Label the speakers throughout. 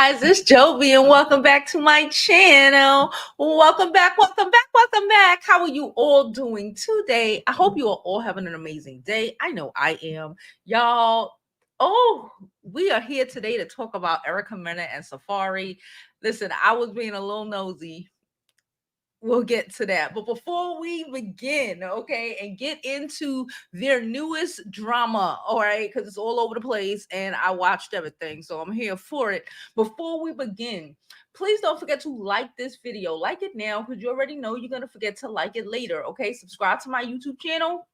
Speaker 1: guys, it's Jovi and welcome back to my channel. Welcome back. How are you all doing today? I hope you are all having an amazing day. I know I am. Y'all, we are here today to talk about Erica Mena and Safaree. Listen, I was being a little nosy. We'll get to that. But before we begin, okay, and get into their newest drama, all right, because it's all over the place and I watched everything, so I'm here for it. Before we begin, please don't forget to like this video. Like it now because you already know you're going to forget to like it later, okay? Subscribe to my YouTube channel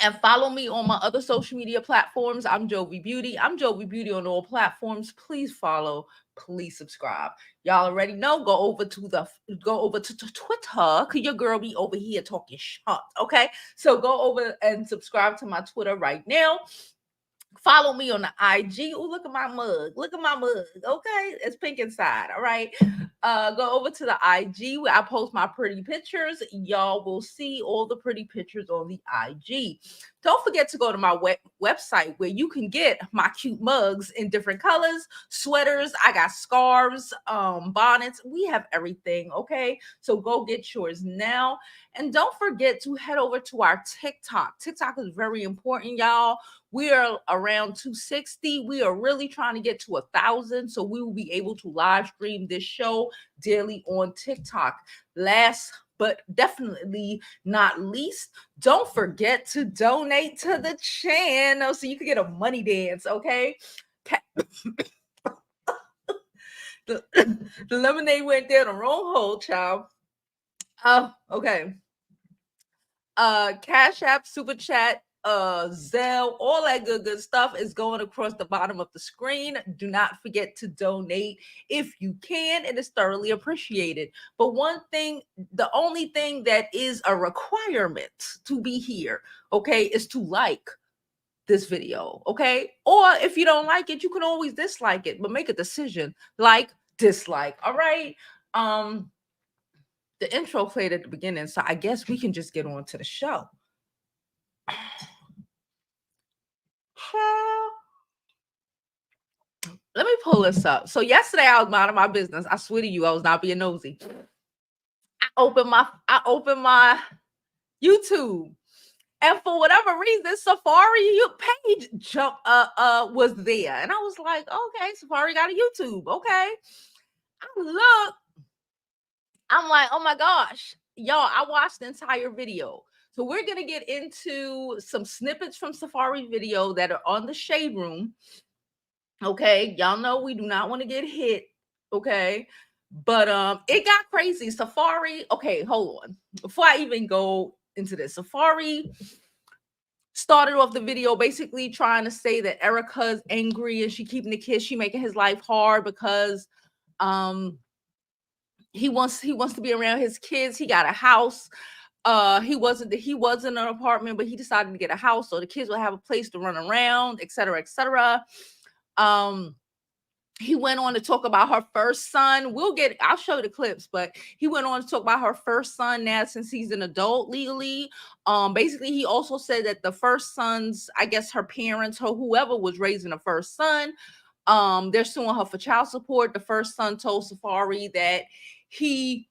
Speaker 1: and follow me on my other social media platforms. I'm Jovi Beauty. I'm Jovi Beauty on all platforms. Please follow. Please subscribe. Y'all already know. Go over to Twitter. Cause your girl be over here talking shit. Okay, so go over and subscribe to my Twitter right now. Follow me on the IG. Oh, look at my mug. Look at my mug. Okay, it's pink inside. All right. Go over to the IG where I post my pretty pictures. Y'all will see all the pretty pictures on the IG. Don't forget to go to my website where you can get my cute mugs in different colors, sweaters. I got scarves, bonnets. We have everything. Okay, so go get yours now. And don't forget to head over to our TikTok. TikTok is very important, y'all. We are around 260. We are really trying to get to 1,000. So we will be able to live stream this show daily on TikTok. Last but definitely not least, don't forget to donate to the channel so you can get a money dance, okay? The lemonade went down the wrong hole, child. Okay. Cash App, Super Chat, Zelle, all that good stuff is going across the bottom of the screen. Do not forget to donate if you can. It is thoroughly appreciated. But one thing, the only thing that is a requirement to be here, okay, is to like this video, okay? Or if you don't like it, you can always dislike it, but make a decision, like, dislike, all right? The intro played at the beginning, so I guess we can just get on to the show. Let me pull this up. So yesterday I was minding my business. I swear to you, I was not being nosy. I opened my YouTube, and for whatever reason, Safaree page was there, and I was like, okay, Safaree got a YouTube. Okay, I look. I'm like, oh my gosh, y'all! I watched the entire video. So we're gonna get into some snippets from Safaree video that are on the Shade Room. Okay, y'all know we do not want to get hit. Okay, but it got crazy. Safaree. Okay, hold on. Before I even go into this, Safaree started off the video basically trying to say that Erica's angry and she keeping the kids. She making his life hard because he wants to be around his kids. He got a house. He was in an apartment, but he decided to get a house so the kids will have a place to run around, etc., etc. He went on to talk about her first son. I'll show you the clips, but he went on to talk about her first son now since he's an adult legally. Basically, he also said that the first son's, I guess her parents or whoever was raising the first son, they're suing her for child support. The first son told Safaree that he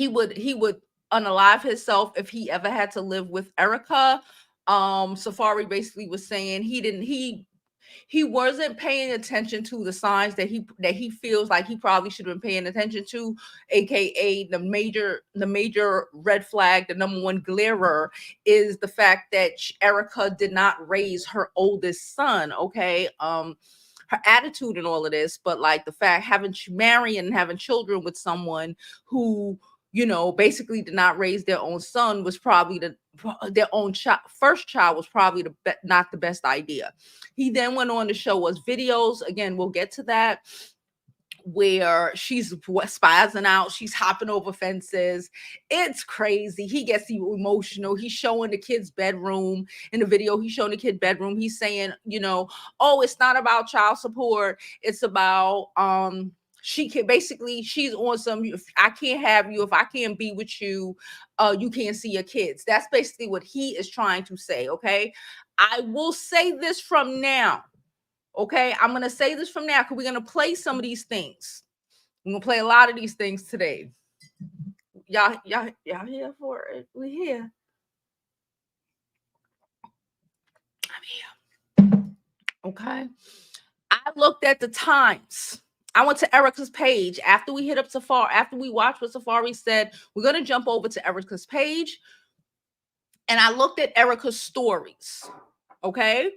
Speaker 1: would unalive himself if he ever had to live with Erica. Safaree basically was saying he wasn't paying attention to the signs that he feels like he probably should have been paying attention to, aka the major red flag, the number one glarer is the fact that Erica did not raise her oldest son. Okay, her attitude and all of this, but like the fact marrying and having children with someone who, you know, basically did not raise their own son was probably their own first child was probably not the best idea. He then went on to show us videos. Again, we'll get to that, where she's spazzing out, she's hopping over fences. It's crazy. He gets emotional. He's showing the kid's bedroom in the video. He's showing the kid bedroom. He's saying, you know, oh, it's not about child support. It's about she's on some, if I can't have you, if I can't be with you, you can't see your kids. That's basically what he is trying to say. Okay, I will say this from now. Okay, I'm gonna say this from now because we're gonna play some of these things. We're gonna play a lot of these things today. Y'all here for it? We here. I'm here. Okay. I looked at the times. I went to Erica's page after we hit up Safaree, after we watched what Safaree said. We're gonna jump over to Erica's page, and I looked at Erica's stories. Okay.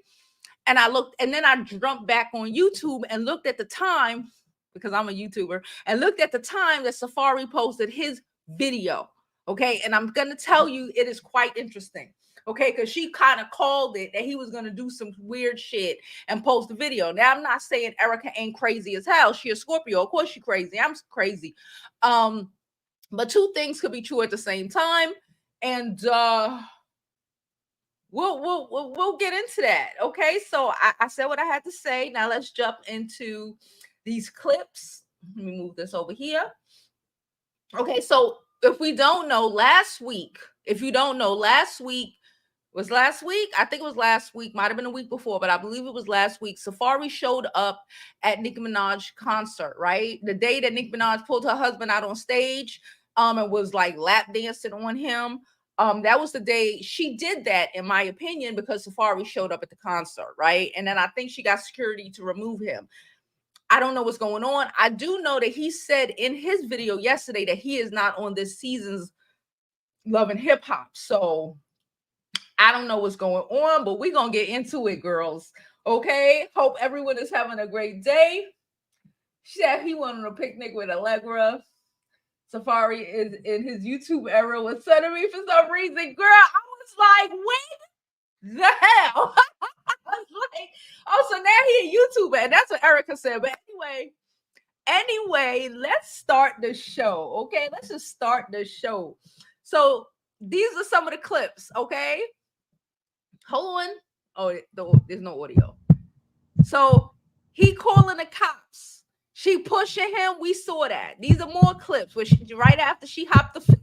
Speaker 1: And I looked, and then I jumped back on YouTube and looked at the time, because I'm a YouTuber, and looked at the time that Safaree posted his video. Okay. And I'm going to tell you, it is quite interesting. Okay. Because she kind of called it that he was going to do some weird shit and post the video. Now, I'm not saying Erica ain't crazy as hell. She a Scorpio. Of course she crazy. I'm crazy. But two things could be true at the same time. And, we'll get into that. Okay, so I said what I had to say. Now let's jump into these clips. Let me move this over here. Okay, so if we don't know, last week, I think it was last week, might have been a week before, but I believe it was last week. Safaree showed up at Nicki Minaj's concert, right? The day that Nicki Minaj pulled her husband out on stage, and was like lap dancing on him. That was the day she did that, in my opinion, because Safaree showed up at the concert, right? And then I think she got security to remove him. I don't know what's going on. I do know that he said in his video yesterday that he is not on this season's Love and Hip Hop. So I don't know what's going on, but we're going to get into it, girls. Okay? Hope everyone is having a great day. She said he went on a picnic with Allegra. Safaree is in his YouTube era with Sunny for some reason. Girl, I was like, what the hell? I was like, oh, so now he a YouTuber. And that's what Erica said. But anyway, let's start the show. Okay, let's just start the show. So these are some of the clips. Okay, hold on. Oh, there's no audio. So he calling the cops. She pushing him. We saw that. These are more clips. Which right after she hopped the fence.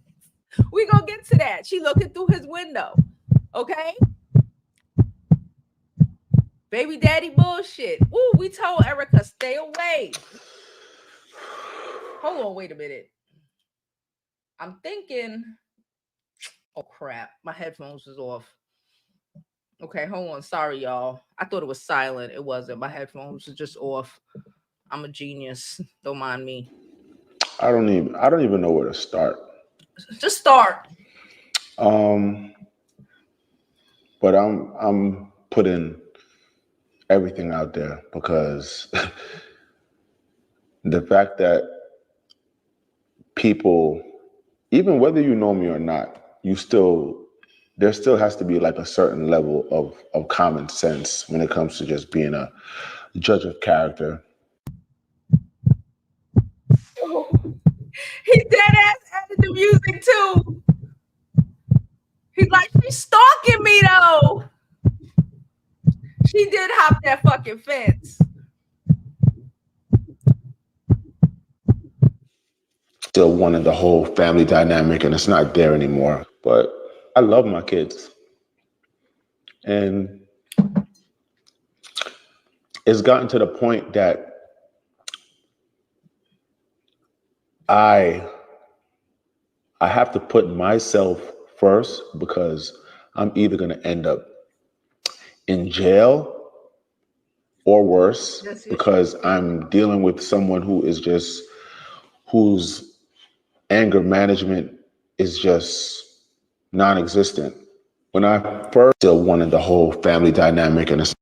Speaker 1: We gonna get to that. She looking through his window. Okay. Baby daddy bullshit. Ooh, we told Erica stay away. Hold on, wait a minute. I'm thinking. Oh crap, my headphones was off. Okay, hold on. Sorry, y'all. I thought it was silent. It wasn't. My headphones were just off. I'm a genius. Don't mind me.
Speaker 2: I don't even know where to start.
Speaker 1: Just start.
Speaker 2: But I'm putting everything out there because the fact that people, even whether you know me or not, there still has to be like a certain level of common sense when it comes to just being a judge of character.
Speaker 1: He dead ass added the music too. He's like, she's stalking me though. She did hop that fucking fence.
Speaker 2: Still wanted the whole family dynamic, and it's not there anymore. But I love my kids. And it's gotten to the point that I have to put myself first, because I'm either going to end up in jail or worse, because I'm dealing with someone whose anger management is just non-existent. When I first still wanted the whole family dynamic, and it's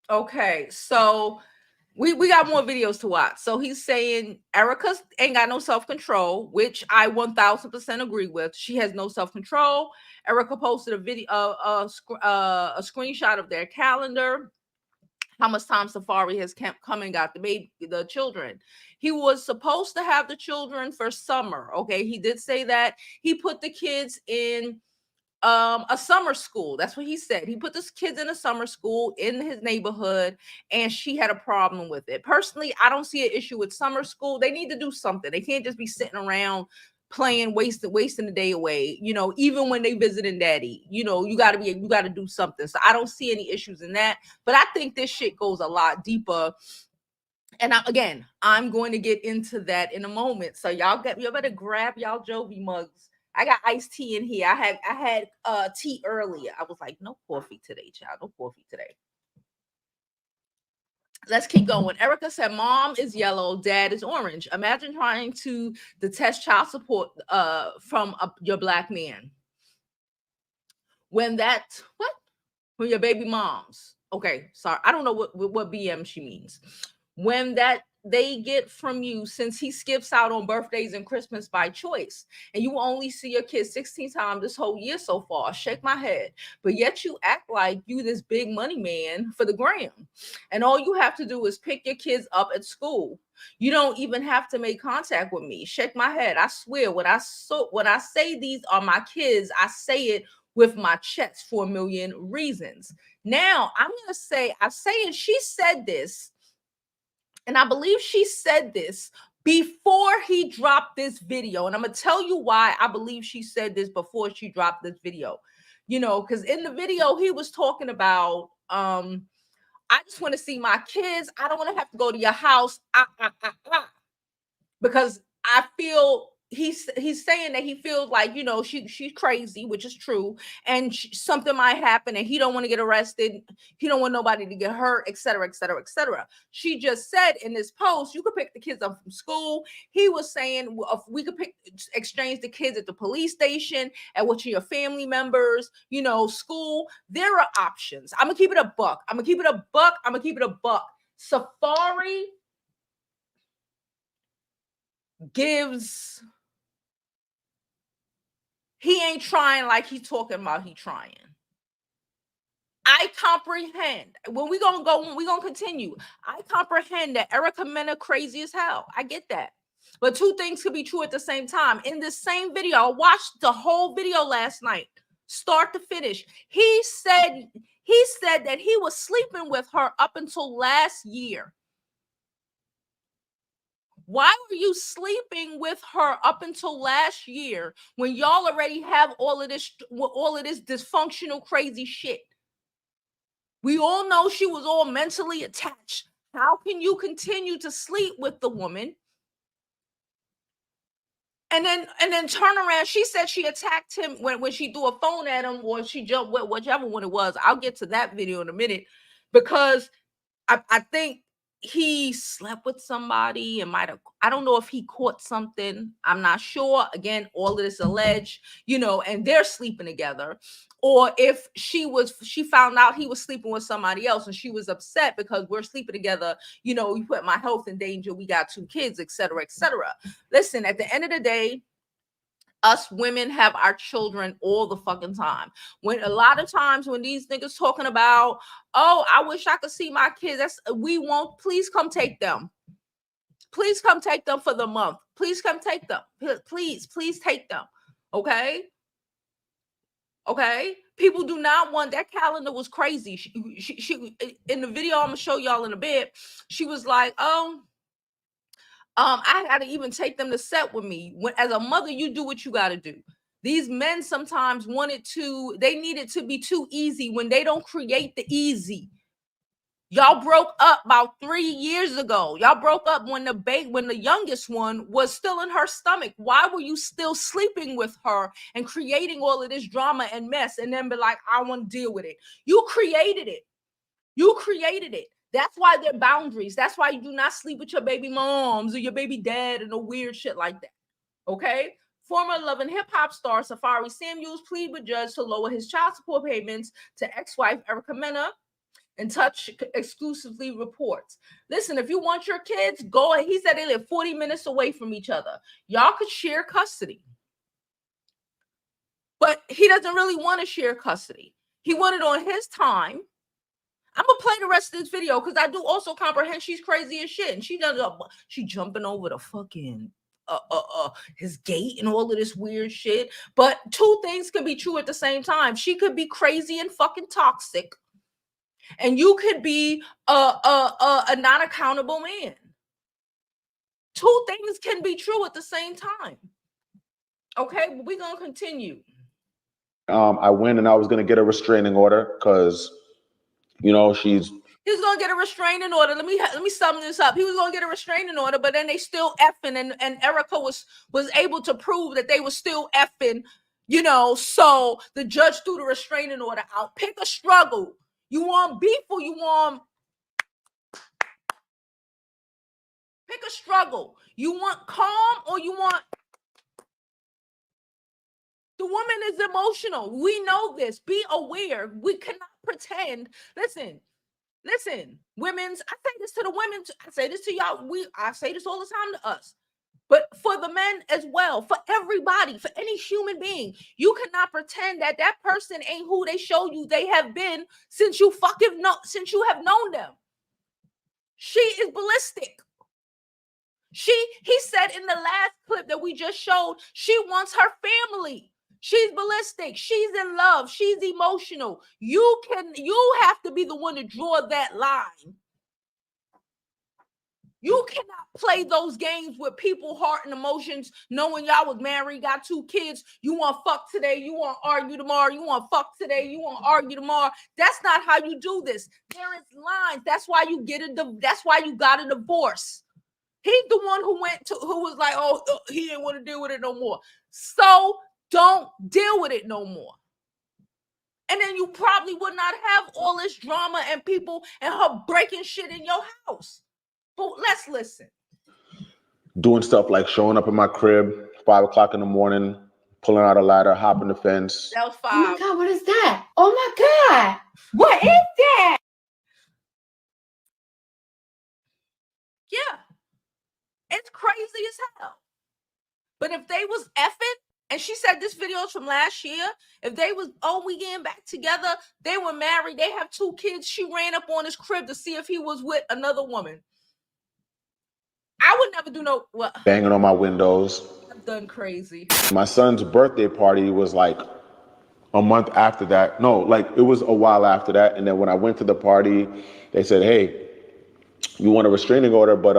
Speaker 1: okay, so we got more videos to watch. So he's saying Erica ain't got no self-control, which I 1000% agree with. She has no self-control. Erica posted a video, a screenshot of their calendar, how much time Safaree has come and got the children. He was supposed to have the children for summer. Okay, he did say that. He put the kids in a summer school. That's what he said. He put the kids in a summer school in his neighborhood, and she had a problem with it. Personally, I don't see an issue with summer school. They need to do something. They can't just be sitting around playing, wasting the day away. You know, even when they visiting daddy, you know, you got to do something. So I don't see any issues in that. But I think this shit goes a lot deeper. And I'm going to get into that in a moment. So you better grab y'all Jovi mugs. I got iced tea in here. I had tea earlier. I was like, no coffee today, child. No coffee today. Let's keep going. Erica said, mom is yellow, dad is orange. Imagine trying to detest child support from your black man. When your baby moms. Okay, sorry. I don't know what BM she means. When that they get from you, since he skips out on birthdays and Christmas by choice, and you only see your kids 16 times this whole year so far. Shake my head. But yet you act like you this big money man for the gram. And all you have to do is pick your kids up at school. You don't even have to make contact with me. Shake my head. I swear, when I say these are my kids, I say it with my chest for a million reasons. Now, I'm going to say, she said this, and I believe she said this before he dropped this video. And I'm going to tell you why I believe she said this before she dropped this video. You know, because in the video, he was talking about, I just want to see my kids. I don't want to have to go to your house. Because I feel he's saying that he feels like, you know, she's crazy, which is true, and something might happen and he don't want to get arrested, he don't want nobody to get hurt, etc., etc., etc. She just said in this post, you could pick the kids up from school. He was saying we could exchange the kids at the police station, at which of your family members, you know, school. There are options. I'm gonna keep it a buck. Safaree he ain't trying like he's talking about he trying. I comprehend. When we gonna continue. I comprehend that Erica Mena crazy as hell. I get that. But two things could be true at the same time. In this same video, I watched the whole video last night, start to finish. He said that he was sleeping with her up until last year. Why were you sleeping with her up until last year when y'all already have all of this dysfunctional, crazy shit? We all know she was all mentally attached. How can you continue to sleep with the woman? And then turn around. She said she attacked him when she threw a phone at him, or she jumped, whichever one it was. I'll get to that video in a minute, because I think he slept with somebody and I don't know if he caught something. I'm not sure. Again, all of this alleged, you know, and they're sleeping together. Or if she found out he was sleeping with somebody else and she was upset because we're sleeping together, you know, you put my health in danger. We got 2 kids, etc., etc. Listen, at the end of the day, us women have our children all the fucking time. When a lot of times when these niggas talking about, oh, I wish I could see my kids, we won't. Please come take them. Please come take them for the month. Please come take them. Please take them. Okay. People do not want that. Calendar was crazy. She in the video I'm gonna show y'all in a bit. She was like, oh, I got to even take them to set with me. As a mother, you do what you got to do. These men sometimes they need it to be too easy when they don't create the easy. Y'all broke up about 3 years ago. Y'all broke up when the youngest one was still in her stomach. Why were you still sleeping with her and creating all of this drama and mess, and then be like, I want to deal with it? You created it. That's why there are boundaries. That's why you do not sleep with your baby moms or your baby dad and no weird shit like that. Okay? Former Love and Hip Hop star Safaree Samuels pleaded with judge to lower his child support payments to ex-wife Erica Mena. And Touch exclusively reports. Listen, if you want your kids, go. He said they live 40 minutes away from each other. Y'all could share custody. But he doesn't really want to share custody. He wanted on his time. I'm gonna play the rest of this video because I do also comprehend she's crazy as shit, and she jumping over the fucking his gate and all of this weird shit. But two things could be true at the same time. She could be crazy and fucking toxic, and you could be a non-accountable man. Two things can be true at the same time. Okay, but we're gonna continue.
Speaker 2: I went and I was gonna get a restraining order because, you know,
Speaker 1: He was gonna get a restraining order. Let me sum this up. He was gonna get a restraining order, but then they still effing, and Erica was able to prove that they were still effing, you know. So the judge threw the restraining order out. Pick a struggle. You want beef or you want? Pick a struggle. You want calm or you want? The woman is emotional. We know this. Be aware. We cannot pretend. Listen, women's, I say this to the women, I say this to y'all, I say this all the time to us, but for the men as well, for everybody, for any human being, you cannot pretend that that person ain't who they show you they have been since you have known them. She is ballistic. He said in the last clip that we just showed, she wants her family. She's ballistic. She's in love. She's emotional. You have to be the one to draw that line. You cannot play those games with people's heart and emotions, knowing y'all was married, got 2 kids. You want fuck today, you want argue tomorrow. You want fuck today, you want argue tomorrow. That's not how you do this. There is lines. That's why you got a divorce. He's the one who was like, oh, he didn't want to deal with it no more. So don't deal with it no more. And then you probably would not have all this drama and people and her breaking shit in your house. But let's listen.
Speaker 2: Doing stuff like showing up in my crib, 5 o'clock in the morning, pulling out a ladder, hopping the fence.
Speaker 1: That was 5.
Speaker 3: Oh my God, what is that? Oh my God, what is that?
Speaker 1: Yeah. It's crazy as hell. But if they was effing, and she said this video is from last year, if they was, we getting back together, they were married, they have 2 kids, she ran up on his crib to see if he was with another woman. I would never do
Speaker 2: banging on my windows.
Speaker 1: I've done crazy.
Speaker 2: My son's birthday party was like a month after that. No, like it was a while after that. And then when I went to the party, they said, hey, you want a restraining order, but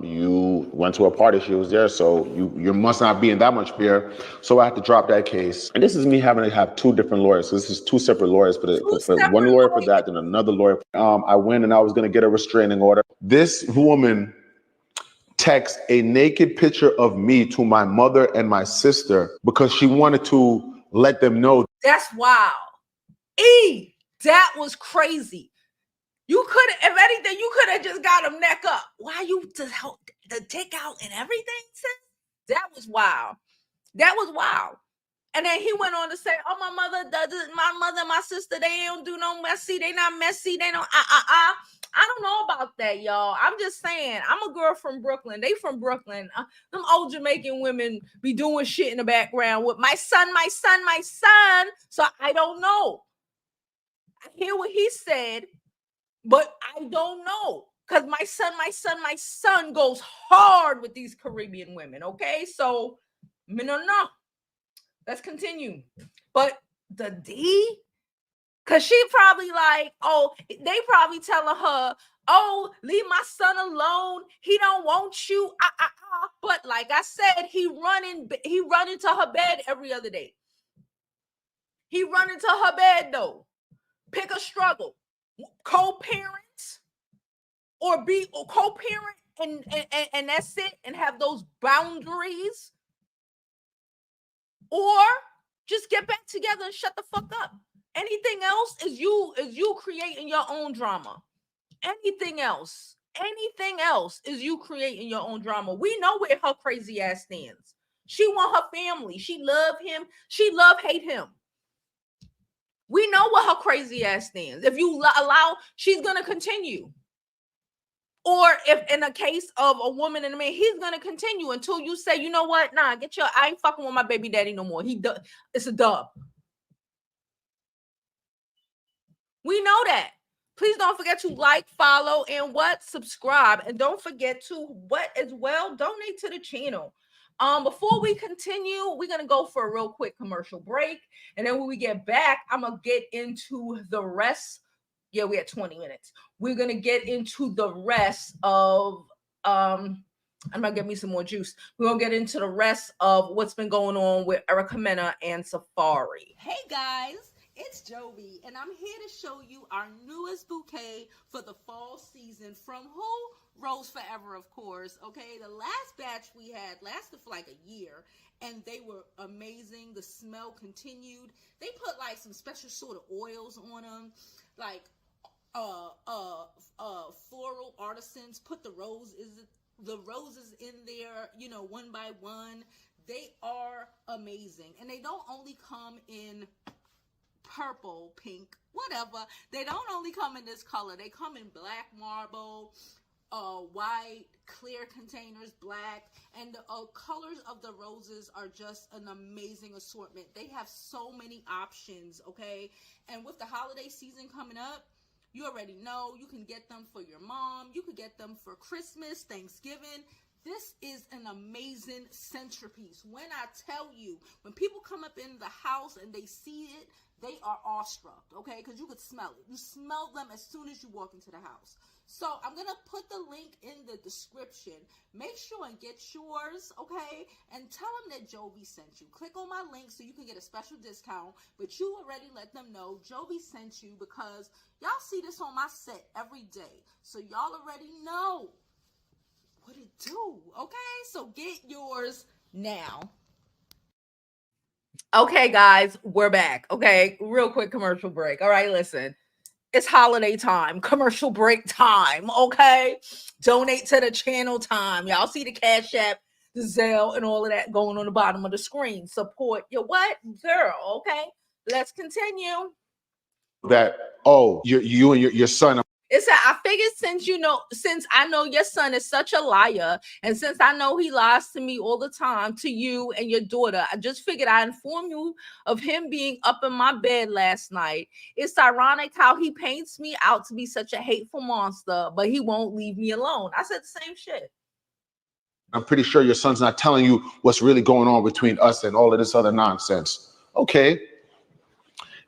Speaker 2: you went to a party, she was there, so you must not be in that much fear. So I had to drop that case. And this is me having to have 2 different lawyers. So this is 2 separate lawyers for one lawyer for that, and another lawyer. I went and I was gonna get a restraining order. This woman text a naked picture of me to my mother and my sister because she wanted to let them know.
Speaker 1: That's wild. That was crazy. You could, if anything, you could have just got him neck up. Why you to help the take out and everything? That was wild. That was wild. And then he went on to say, "Oh, my mother, my sister, they don't do no messy. They not messy. They don't. I don't know about that, y'all. I'm just saying. I'm a girl from Brooklyn. They from Brooklyn. Them old Jamaican women be doing shit in the background with my son. So I don't know. I hear what he said. But I don't know, because my son goes hard with these Caribbean women, okay? So, me no know. Let's continue. But the D, because she probably like, they probably telling her, leave my son alone. He don't want you. But like I said, he run into her bed every other day. He run into her bed, though. Pick a struggle. Co-parents. Or be a co-parent and that's it, and have those boundaries, or just get back together and shut the fuck up. Anything else is you creating your own drama. Anything else is you creating your own drama. We know where her crazy ass stands. She want her family. She love him. She hate him. We know what her crazy ass stands. If you allow, she's gonna continue. Or if in a case of a woman and a man, he's going to continue until you say, you know what? Nah, I ain't fucking with my baby daddy no more. It's a dub. We know that. Please don't forget to like, follow, and subscribe. And don't forget to as well, donate to the channel. Before we continue, we're going to go for a real quick commercial break. And then when we get back, I'm going to get into the rest. Yeah, we had 20 minutes. We're going to get into the rest of I'm gonna get me some more juice. We're gonna get into the rest of what's been going on with Erica Mena and Safaree.
Speaker 4: Hey guys, it's Jovi, and I'm here to show you our newest bouquet for the fall season from who? Rose Forever, of course. Okay, the last batch we had lasted for like a year, and they were amazing. The smell continued. They put like some special sort of oils on them, like floral artisans put the roses in there, you know, one by one. They are amazing, and they don't only come in purple, pink, whatever. They don't only come in this color. They come in black marble, white, clear containers, black, and the colors of the roses are just an amazing assortment. They have so many options, okay? And with the holiday season coming up, you already know you can get them for your mom. You could get them for Christmas, Thanksgiving. This is an amazing centerpiece. When I tell you, when people come up in the house and they see it, they are awestruck, okay? Because you could smell it. You smell them as soon as you walk into the house. So I'm going to put the link in the description. Make sure and get yours, okay? And tell them that Jovi sent you. Click on my link so you can get a special discount. But you already let them know Jovi sent you, because y'all see this on my set every day. So y'all already know what it do, okay? So get yours now.
Speaker 1: Okay, guys, we're back. Okay, real quick commercial break. All right, listen. It's holiday time, commercial break time, okay? Donate to the channel time. Y'all see the Cash App, the Zelle, and all of that going on the bottom of the screen. Support your what? Girl, okay? Let's continue.
Speaker 2: That, you and your son.
Speaker 1: It's that I figured since I know your son is such a liar, and since I know he lies to me all the time, to you and your daughter, I just figured I'd inform you of him being up in my bed last night. It's ironic how he paints me out to be such a hateful monster, but he won't leave me alone. I said the same shit.
Speaker 2: I'm pretty sure your son's not telling you what's really going on between us and all of this other nonsense. Okay.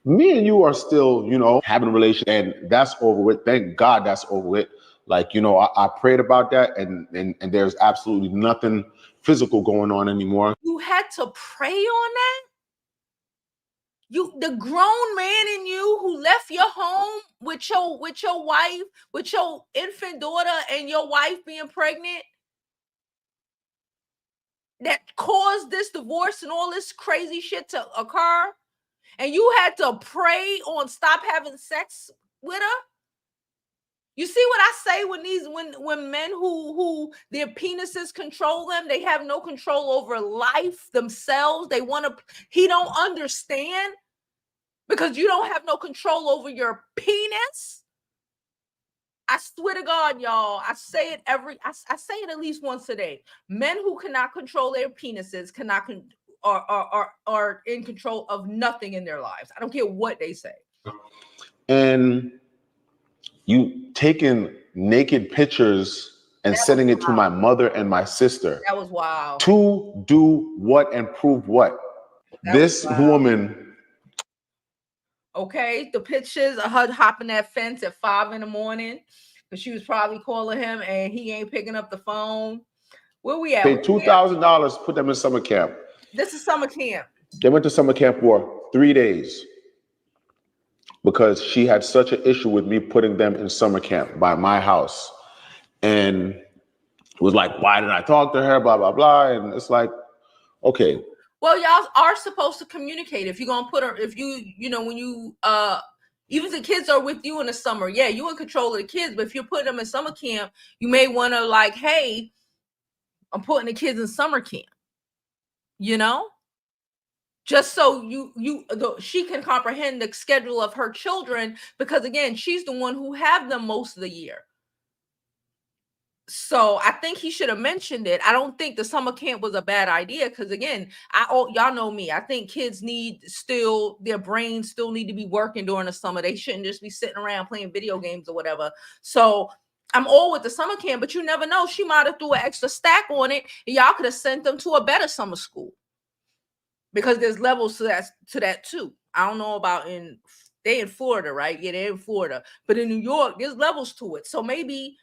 Speaker 2: Me and you are still, having a relationship, and that's over with. Thank God that's over with. Like, I prayed about that, and there's absolutely nothing physical going on anymore.
Speaker 1: You had to pray on that? The grown man in you who left your home with your wife, with your infant daughter, and your wife being pregnant, that caused this divorce and all this crazy shit to occur, and you had to pray on stop having sex with her? You see what I say when men who their penises control them, they have no control over life themselves. He don't understand because you don't have no control over your penis. I swear to God, y'all, I say it I say it at least once a day. Men who cannot control their penises are in control of nothing in their lives. I don't care what they say.
Speaker 2: And you taking naked pictures and sending it to my mother and my sister.
Speaker 1: That was wild.
Speaker 2: To do what and prove what? This woman.
Speaker 1: Okay, the pictures of her hopping that fence at 5 a.m. because she was probably calling him and he ain't picking up the phone. Where we at?
Speaker 2: Paid $2,000, put them in summer camp.
Speaker 1: This is summer camp.
Speaker 2: They went to summer camp for 3 days because she had such an issue with me putting them in summer camp by my house. And it was like, why did I talk to her? Blah, blah, blah. And it's like, okay.
Speaker 1: Well, y'all are supposed to communicate. If you're going to put her, if when you, even if the kids are with you in the summer, yeah, you in control of the kids. But if you're putting them in summer camp, you may want to like, hey, I'm putting the kids in summer camp, just so she can comprehend the schedule of her children, because again, she's the one who have them most of the year. So I think he should have mentioned it. I don't think the summer camp was a bad idea because again, y'all know me. I think kids their brains still need to be working during the summer. They shouldn't just be sitting around playing video games or whatever. So I'm all with the summer camp, but you never know. She might have threw an extra stack on it, and y'all could have sent them to a better summer school because there's levels to that too. I don't know about they in Florida, right? Yeah, they're in Florida, but in New York, there's levels to it. So maybe,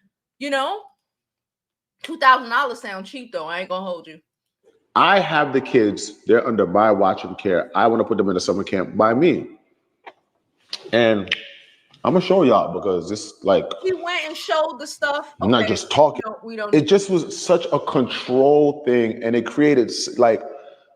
Speaker 1: $2,000 sound cheap though. I ain't gonna hold you.
Speaker 2: I have the kids, they're under my watch and care. I want to put them in a summer camp by me. And I'm gonna show y'all because this like
Speaker 1: He went and showed the stuff.
Speaker 2: I'm not just talking.
Speaker 1: We don't
Speaker 2: It just was such a control thing, and it created like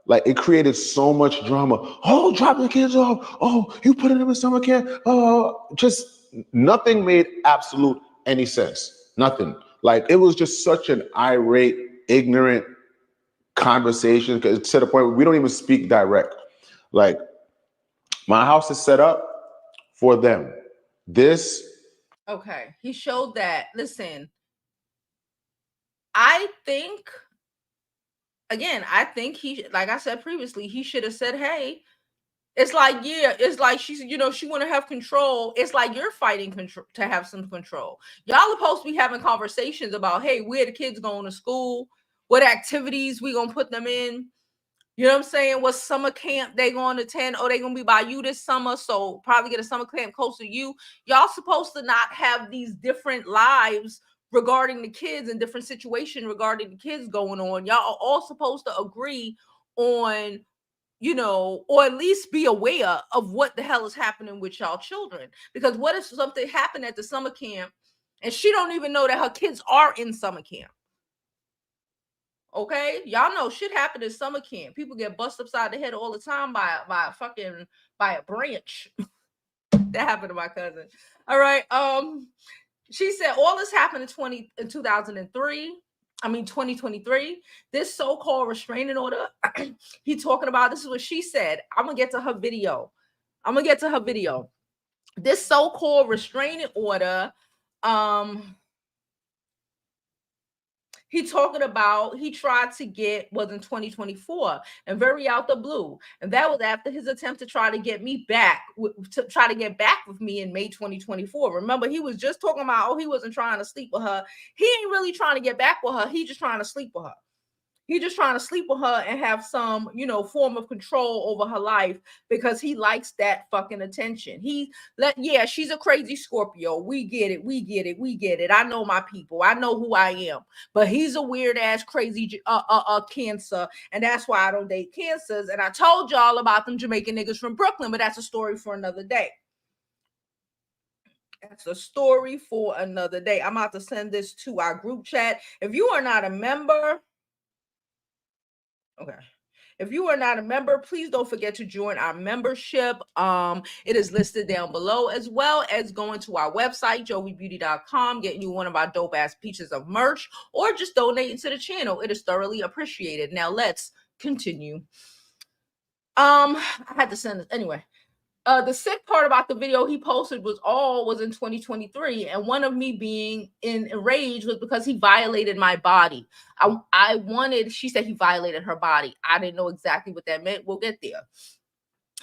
Speaker 2: it created so much drama. Oh, drop the kids off. Oh, you putting them in summer camp. Oh, just nothing made absolute any sense. Nothing. Like it was just such an irate, ignorant conversation to the point where we don't even speak direct. Like my house is set up for them. This.
Speaker 1: Okay, he showed that. Listen, I think, again, I think he, like I said previously, he should have said, hey, it's like, yeah, it's like she's, you know, she want to have control. It's like you're fighting control to have some control. Y'all are supposed to be having conversations about, hey, where the kids going to school, what activities we gonna put them in. You know what I'm saying? What summer camp they going to attend? Oh, they gonna be by you this summer, so probably get a summer camp close to you. Y'all supposed to not have these different lives regarding the kids and different situation regarding the kids going on. Y'all are all supposed to agree on, you know, or at least be aware of what the hell is happening with y'all children. Because what if something happened at the summer camp and she don't even know that her kids are in summer camp? Okay, y'all know shit happened in summer camp. People get busted upside the head all the time by a branch. That happened to my cousin. All right. She said all this happened in 2003. I mean 2023. This so-called restraining order. He talking about, this is what she said. I'm gonna get to her video. This so-called restraining order. He talking about he tried to get was in 2024 and very out the blue. And that was after his attempt to try to get me back, to try to get back with me in May 2024. Remember, he was just talking about, oh, he wasn't trying to sleep with her. He ain't really trying to get back with her. He just trying to sleep with her. He just trying to sleep with her and have some, you know, form of control over her life because he likes that fucking attention. Yeah, she's a crazy Scorpio. We get it. I know my people. I know who I am. But he's a weird ass crazy Cancer, and that's why I don't date Cancers. And I told y'all about them Jamaican niggas from Brooklyn, but that's a story for another day. That's a story for another day. I'm about to send this to our group chat. If you are not a member. Okay. If you are not a member, please don't forget to join our membership. It is listed down below, as well as going to our website, jovibeauty.com, getting you one of our dope ass pieces of merch, or just donating to the channel. It is thoroughly appreciated. Now let's continue. I had to send this anyway. The sick part about the video he posted was in 2023, and one of me being enraged was because he violated my body. She said he violated her body. I didn't know exactly what that meant. We'll get there.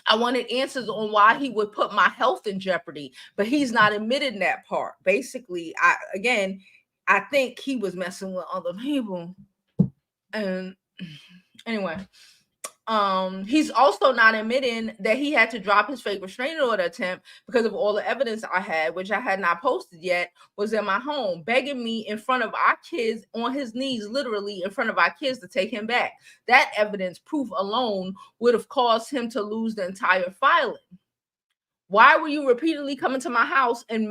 Speaker 1: I wanted answers on why he would put my health in jeopardy, but he's not admitting that part. Basically, I think he was messing with other people. And anyway. He's also not admitting that he had to drop his fake restraining order attempt because of all the evidence I had, which I had not posted yet, was in my home, begging me in front of our kids, on his knees, literally in front of our kids, to take him back. That evidence, proof alone, would have caused him to lose the entire filing. Why were you repeatedly coming to my house in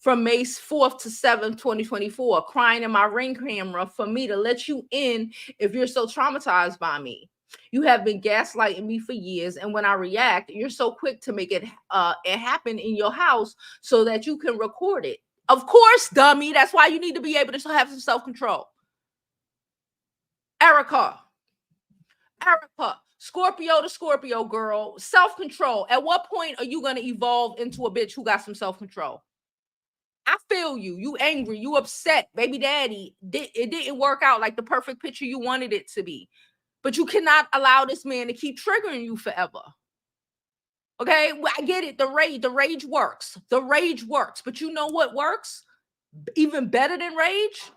Speaker 1: from May 4th to 7th, 2024, crying in my Ring camera for me to let you in if you're so traumatized by me? You have been gaslighting me for years, and when I react, you're so quick to make it happen in your house so that you can record it. Of course, dummy. That's why you need to be able to have some self-control. Erica, Scorpio to Scorpio girl, self-control. At what point are you going to evolve into a bitch who got some self-control? I feel you. You angry. You upset. Baby daddy, it didn't work out like the perfect picture you wanted it to be. But you cannot allow this man to keep triggering you forever. Okay? I get it. The rage works. The rage works. But you know what works? Even better than rage?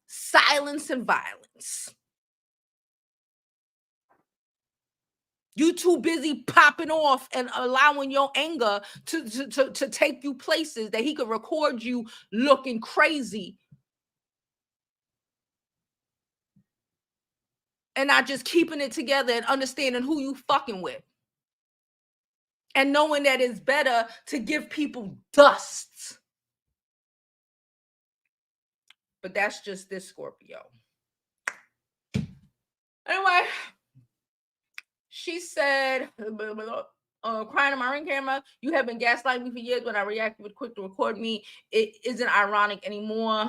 Speaker 1: Silence and violence. You too busy popping off and allowing your anger to take you places that he could record you looking crazy and not just keeping it together and understanding who you fucking with. And knowing that it's better to give people dust. But that's just this Scorpio. Anyway, she said, crying on my ring camera, you have been gaslighting me for years. When I reacted with quick to record me, it isn't ironic anymore.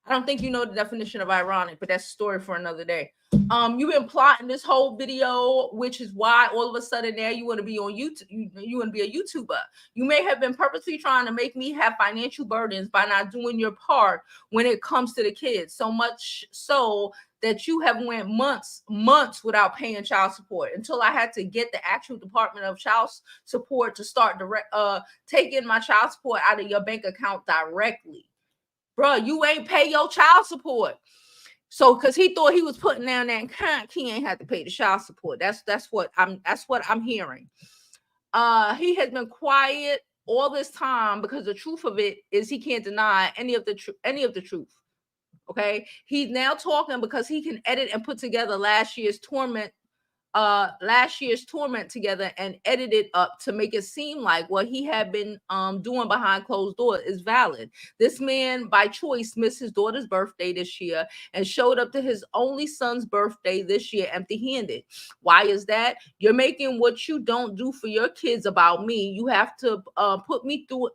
Speaker 1: I don't think you know the definition of ironic, but that's a story for another day. You've been plotting this whole video, which is why all of a sudden now you want to be on YouTube. You want to be a YouTuber. You may have been purposely trying to make me have financial burdens by not doing your part when it comes to the kids. So much so that you have went months without paying child support until I had to get the actual Department of Child Support to start taking my child support out of your bank account directly. Bro, you ain't pay your child support. So, because he thought he was putting down that account, he ain't had to pay the child support. That's what I'm hearing. He has been quiet all this time because the truth of it is he can't deny any of the truth. Okay, he's now talking because he can edit and put together last year's torment together and edit it up to make it seem like what he had been doing behind closed doors is valid. This man by choice missed his daughter's birthday this year and showed up to his only son's birthday this year empty-handed. Why is that? You're making what you don't do for your kids about me. You have to put me through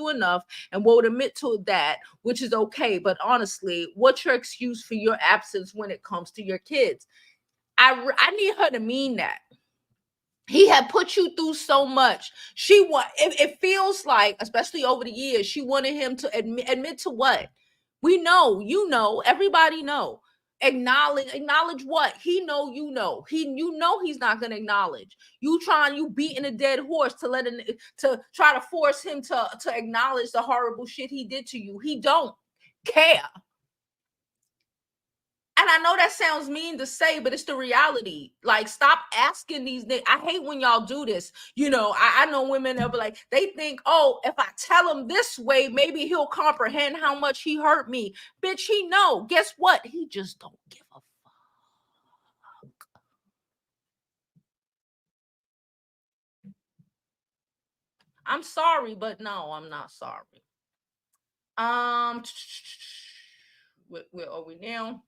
Speaker 1: enough and won't admit to that, which is okay. But honestly, what's your excuse for your absence when it comes to your kids? I need her to mean that. He had put you through so much. It feels like, especially over the years, she wanted him to admit to what? We know, everybody know. Acknowledge what? He know, he's not gonna acknowledge. You beating a dead horse to try to force him to acknowledge the horrible shit he did to you. He don't care. And I know that sounds mean to say, but it's the reality. Like, stop asking these things. I hate when y'all do this. I know women that be like, they think, oh, if I tell him this way, maybe he'll comprehend how much he hurt me. Bitch, he know. Guess what? He just don't give a fuck. I'm sorry, but no, I'm not sorry. Where are we now?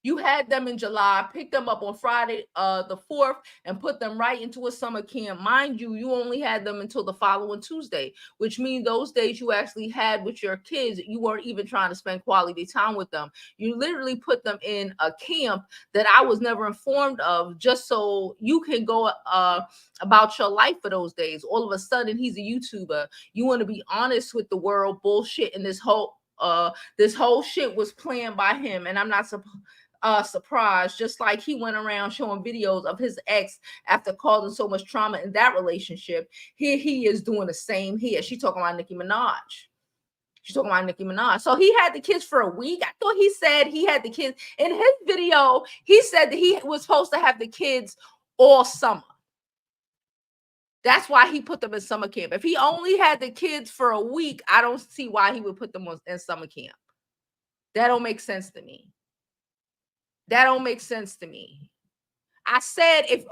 Speaker 1: You had them in July, picked them up on Friday, the 4th, and put them right into a summer camp. Mind you, you only had them until the following Tuesday, which means those days you actually had with your kids, you weren't even trying to spend quality time with them. You literally put them in a camp that I was never informed of, just so you can go about your life for those days. All of a sudden, he's a YouTuber. You want to be honest with the world. Bullshit, and this whole shit was planned by him, and I'm not surprised. Just like he went around showing videos of his ex after causing so much trauma in that relationship. Here he is doing the same here. She's talking about Nicki Minaj. So he had the kids for a week. I thought he said he had the kids. In his video, he said that he was supposed to have the kids all summer. That's why he put them in summer camp. If he only had the kids for a week, I don't see why he would put them in summer camp. That don't make sense to me. I said, if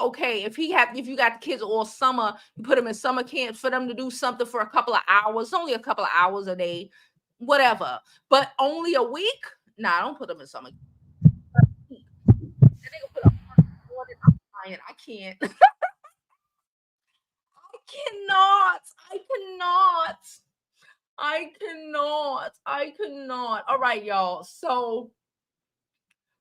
Speaker 1: you got the kids all summer, you put them in summer camps for them to do something for a couple of hours, only a couple of hours a day, whatever. But only a week? Nah, don't put them in summer camp. I can't. I cannot. All right, y'all. So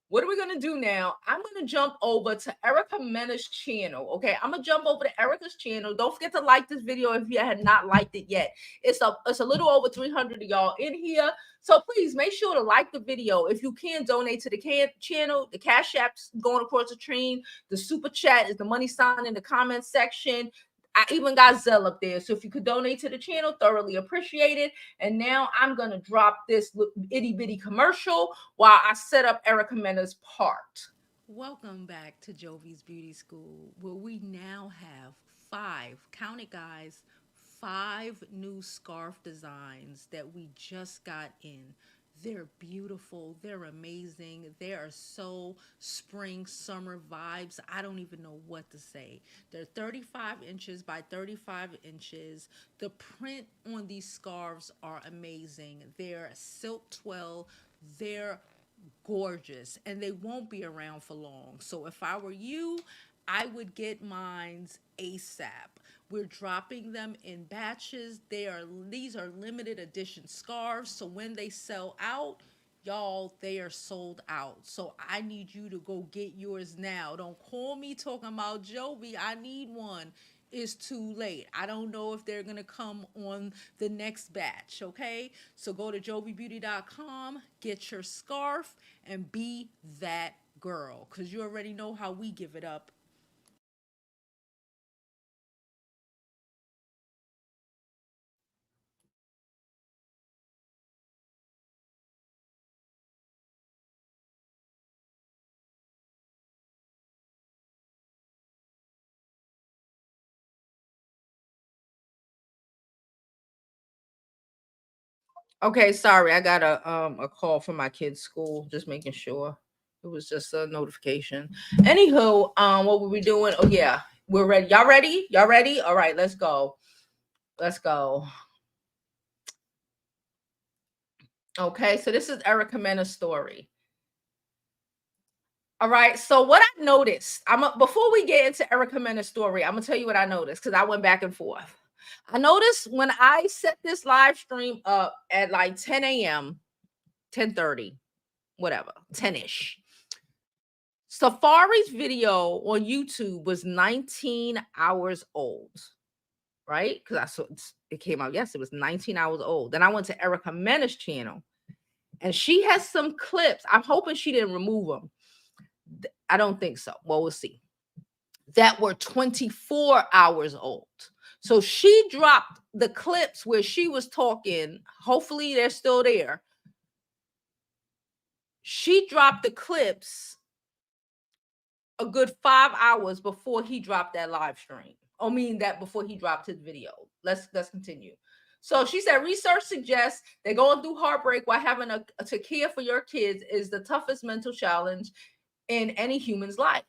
Speaker 1: what are we going to do now? I'm going to jump over to Erica Mena's channel. Okay, I'm going to jump over to Erica's channel. Don't forget to like this video if you had not liked it yet. It's a little over 300 of y'all in here. So please make sure to like the video. If you can, donate to the channel. The Cash App's going across the screen. The super chat is the money sign in the comment section. I even got Zelle up there. So if you could donate to the channel, thoroughly appreciate it. And now I'm going to drop this itty bitty commercial while I set up Erica Mena's part. Welcome back to Jovi's Beauty School, where we now have 5, count it guys, 5 new scarf designs that we just got in.
Speaker 4: They're beautiful. They're amazing. They are so spring, summer vibes. I don't even know what to say. They're 35 inches by 35 inches. The print on these scarves are amazing. They're silk twill. They're gorgeous and they won't be around for long. So if I were you, I would get mines ASAP. We're dropping them in batches. These are limited edition scarves, so when they sell out, y'all, they are sold out. So I need you to go get yours now. Don't call me talking about Jovi, I need one. It's too late. I don't know if they're gonna come on the next batch, okay? So go to jovibeauty.com, get your scarf, and be that girl, because you already know how we give it up.
Speaker 1: Okay, sorry, I got a call from my kid's school, just making sure. It was just a notification. Anywho, what were we doing? Oh yeah, we're ready. Y'all ready? Y'all ready? All right, let's go. Let's go. Okay, so this is Erica Mena's story. All right, so what I noticed, before we get into Erica Mena's story, I'm gonna tell you what I noticed because I went back and forth. I noticed when I set this live stream up at like 10 a.m., 10:30, whatever, 10-ish. Safaree's video on YouTube was 19 hours old, right? Because I saw it came out yesterday. It was 19 hours old. Then I went to Erica Mena's channel, and she has some clips. I'm hoping she didn't remove them. I don't think so. Well, we'll see. That were 24 hours old. So she dropped the clips where she was talking. Hopefully, they're still there. She dropped the clips a good 5 hours before he dropped that live stream. I mean that before he dropped his video. Let's continue. So she said research suggests that going through heartbreak while having to care for your kids is the toughest mental challenge in any human's life.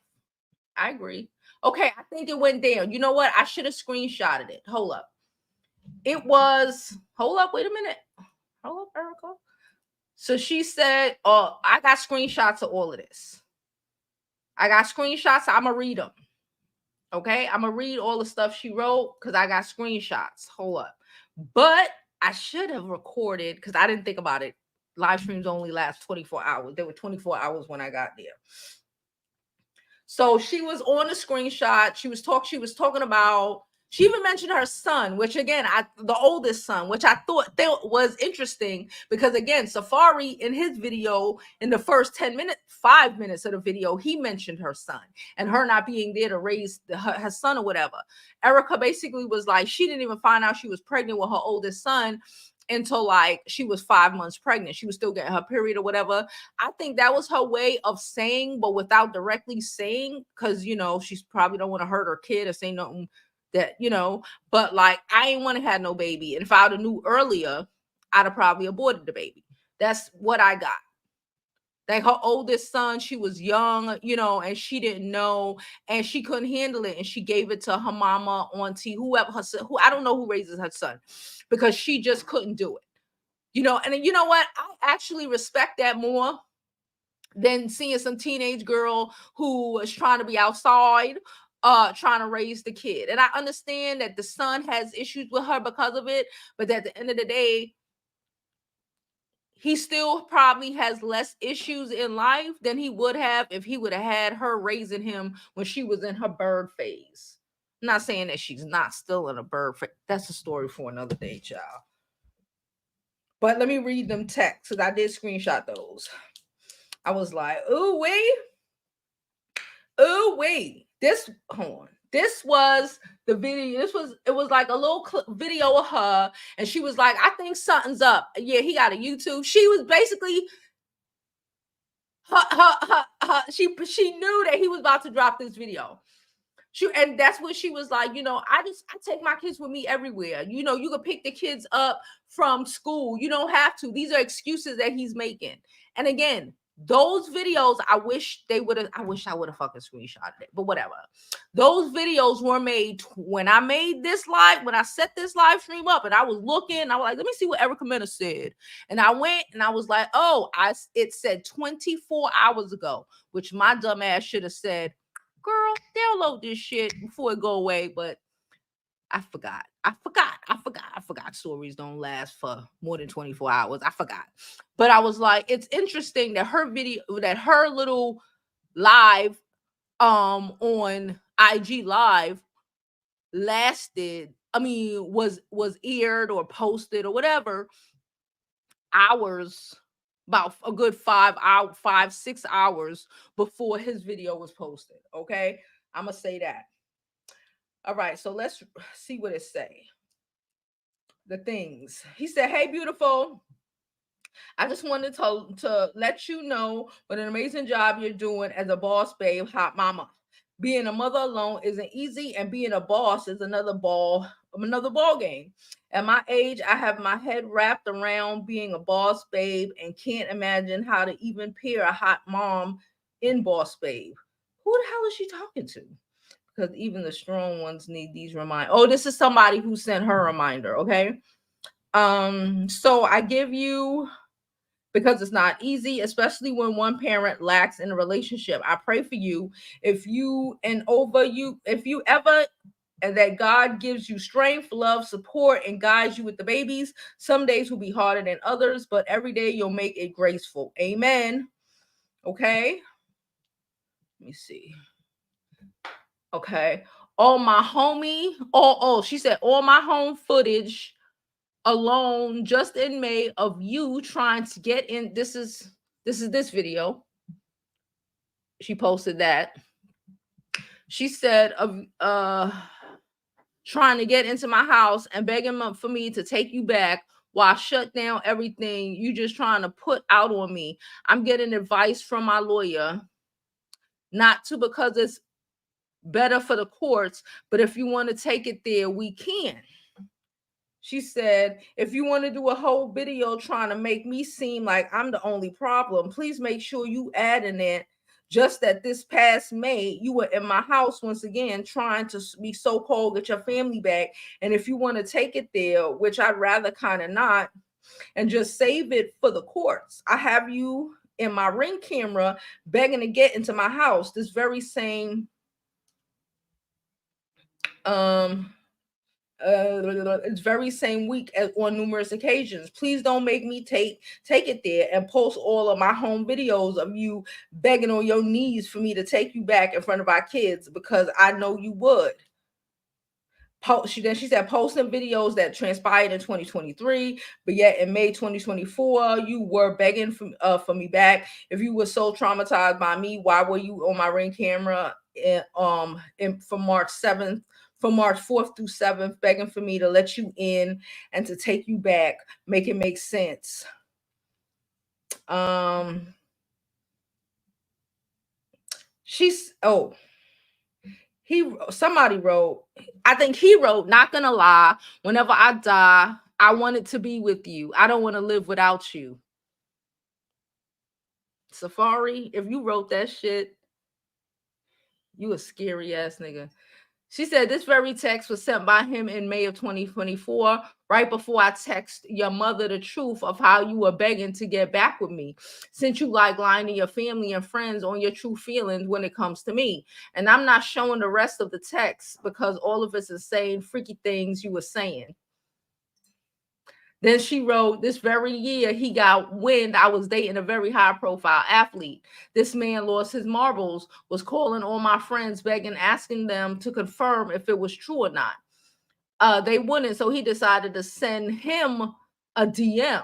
Speaker 1: I agree. Okay, I think it went down. You know what? I should have screenshotted it. Hold up. It was, hold up, wait a minute. Hold up, Erica. So she said, I got screenshots of all of this. I got screenshots. I'm going to read them. Okay, I'm going to read all the stuff she wrote because I got screenshots. Hold up. But I should have recorded because I didn't think about it. Live streams only last 24 hours. There were 24 hours when I got there. So she was on the screenshot. She was talking about, she even mentioned her son, which again, the oldest son, which I thought was interesting because again, Safaree in his video, in the first 5 minutes of the video, he mentioned her son and her not being there to raise her son or whatever. Erica basically was like, she didn't even find out she was pregnant with her oldest son until like she was 5 months pregnant. She was still getting her period or whatever. I think that was her way of saying, but without directly saying, because she's probably don't want to hurt her kid or say nothing that, but like I ain't want to have no baby. And if I would have knew earlier, I'd have probably aborted the baby. That's what I got. Like her oldest son, she was young, and she didn't know and she couldn't handle it. And she gave it to her mama, auntie, whoever who I don't know who raises her son because she just couldn't do it. And you know what? I actually respect that more than seeing some teenage girl who was trying to be outside, trying to raise the kid. And I understand that the son has issues with her because of it, but at the end of the day, he still probably has less issues in life than he would have if he would have had her raising him when she was in her bird phase. I'm not saying that she's not still in a bird phase. That's a story for another day, child. But let me read them texts because I did screenshot those. I was like, ooh, wait. Hold on. This was the video. It was like a little video of her. And she was like, I think something's up. Yeah, he got a YouTube. She was basically, she knew that he was about to drop this video. And that's what she was like, I take my kids with me everywhere. You can pick the kids up from school. You don't have to. These are excuses that he's making. And again, those videos, I wish I would have fucking screenshotted it, but whatever. Those videos were made when I made this live, when I set this live stream up, and I was looking, I was like, let me see what Erica Mena said. And I went and I was like, it said 24 hours ago, which my dumb ass should have said, girl, download this shit before it go away. But I forgot. Stories don't last for more than 24 hours. I forgot. But I was like, it's interesting that her little live on IG Live lasted, was aired or posted or whatever hours, about a good 6 hours before his video was posted. Okay, I'm gonna say that. All right, so let's see what it say. The things he said. Hey, beautiful, I just wanted to let you know what an amazing job you're doing as a boss babe, hot mama. Being a mother alone isn't easy, and being a boss is another ball game. At my age, I have my head wrapped around being a boss babe and can't imagine how to even pair a hot mom in boss babe. Who the hell is she talking to? Because even the strong ones need these reminders. Oh, this is somebody who sent her a reminder. Okay. So I give you, because it's not easy, especially when one parent lacks in a relationship. I pray for you if you ever, and that God gives you strength, love, support, and guides you with the babies. Some days will be harder than others, but every day you'll make it graceful. Amen. Okay. Let me see. Okay. All my homie, she said, all my home footage alone just in May of you trying to get in. This is this video. She posted that. She said of trying to get into my house and begging for me to take you back while I shut down everything you just trying to put out on me. I'm getting advice from my lawyer not to, because it's better for the courts, but if you want to take it there, we can. She said, if you want to do a whole video trying to make me seem like I'm the only problem, please make sure you add in it just that this past May, you were in my house once again, trying to be so-called get your family back. And if you want to take it there, which I'd rather kind of not, and just save it for the courts, I have you in my Ring camera begging to get into my house this very same it's very same week on numerous occasions. Please don't make me take it there and post all of my home videos of you begging on your knees for me to take you back in front of our kids, because I know you would. She said posting videos that transpired in 2023, but yet in May 2024 you were begging for me back. If you were so traumatized by me, why were you on my Ring camera from March 7th? From March 4th through 7th, begging for me to let you in and to take you back. Make it make sense. Somebody wrote, I think he wrote, not gonna lie, whenever I die, I wanted to be with you. I don't want to live without you. Safaree, if you wrote that shit, you a scary ass nigga. She said this very text was sent by him in May of 2024, right before I text your mother the truth of how you were begging to get back with me, since you like lying to your family and friends on your true feelings when it comes to me. And I'm not showing the rest of the text because all of us is saying freaky things you were saying. Then she wrote, this very year, he got wind I was dating a very high-profile athlete. This man lost his marbles, was calling all my friends, begging, asking them to confirm if it was true or not. They wouldn't, so he decided to send him a DM.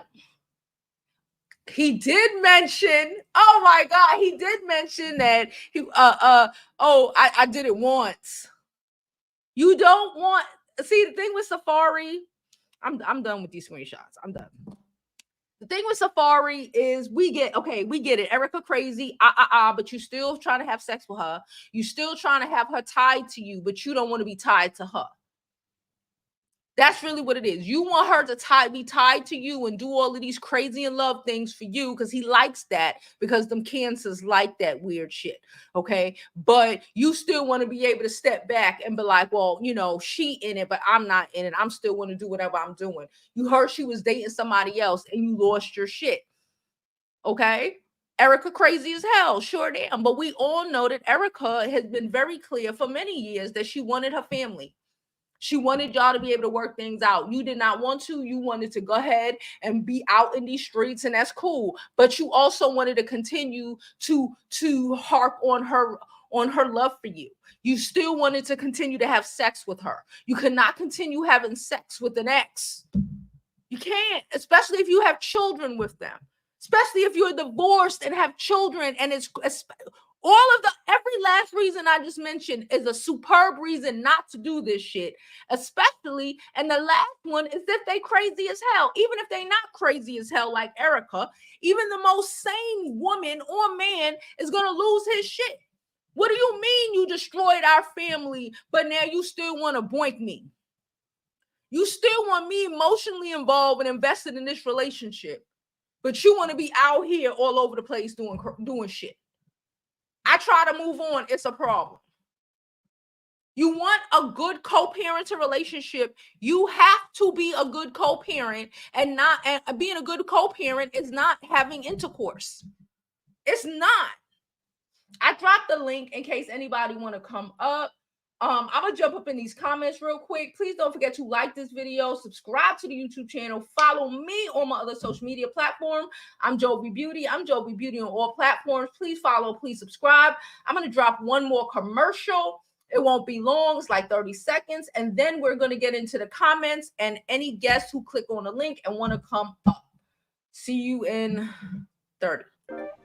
Speaker 1: He did mention, oh my God, he did mention that I did it once. You don't want, see, the thing with Safaree, I'm done with these screenshots. I'm done. The thing with Safaree is we get it. Erica crazy, but you still trying to have sex with her. You still trying to have her tied to you, but you don't want to be tied to her. That's really what it is. You want her to be tied to you and do all of these crazy and love things for you because he likes that, because them cancers like that weird shit. Okay. But you still want to be able to step back and be like, well, you know, she in it, but I'm not in it. I'm still want to do whatever I'm doing. You heard she was dating somebody else and you lost your shit. Okay. Erica crazy as hell. Sure damn. But we all know that Erica has been very clear for many years that she wanted her family. She wanted y'all to be able to work things out. You did not want to. You wanted to go ahead and be out in these streets, and that's cool. But you also wanted to continue to harp on her love for you. You still wanted to continue to have sex with her. You could not continue having sex with an ex. You can't, especially if you have children with them. Especially if you're divorced and have children, and it's every last reason I just mentioned is a superb reason not to do this shit, especially, and the last one is if they crazy as hell. Even if they not crazy as hell like Erica, even the most sane woman or man is gonna lose his shit. What do you mean you destroyed our family, but now you still want to boink me? You still want me emotionally involved and invested in this relationship, but you want to be out here all over the place doing shit. I try to move on. It's a problem. You want a good co-parenting relationship. You have to be a good co-parent, and being a good co-parent is not having intercourse. It's not. I dropped the link in case anybody want to come up. I'm gonna jump up in these comments real quick. Please don't forget to like this video, subscribe to the YouTube channel, follow me on my other social media platform. I'm Jovi Beauty. I'm Jovi Beauty on all platforms. Please follow, please subscribe. I'm gonna drop one more commercial. It won't be long, it's like 30 seconds, and then we're gonna get into the comments and any guests who click on the link and want to come up. See you in 30.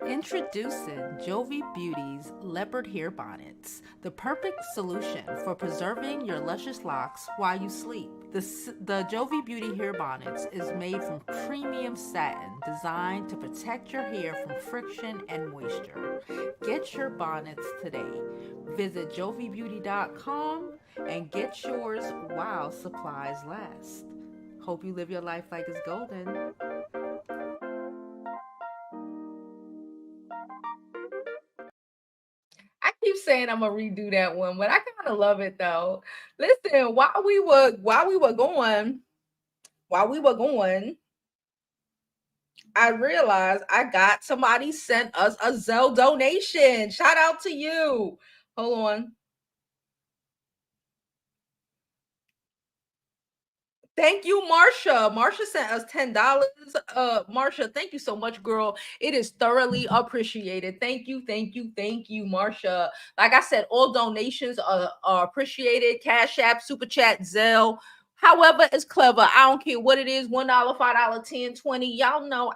Speaker 4: Introducing Jovi Beauty's leopard hair bonnets, the perfect solution for preserving your luscious locks while you sleep. The Jovi Beauty hair bonnets is made from premium satin designed to protect your hair from friction and moisture. Get your bonnets today. Visit jovibeauty.com and get yours while supplies last. Hope you live your life like it's golden.
Speaker 1: I keep saying I'm gonna redo that one, but I kind of love it though. Listen, while we were going, I realized somebody sent us a Zelle donation. Shout out to you. Hold on. Thank you, Marsha. Marsha sent us $10. Marsha, thank you so much, girl. It is thoroughly appreciated. Thank you, Marsha. Like I said, all donations are appreciated. Cash App, Super Chat, Zelle. However, it's clever. I don't care what it is. $1, $5, 10, 20. Y'all know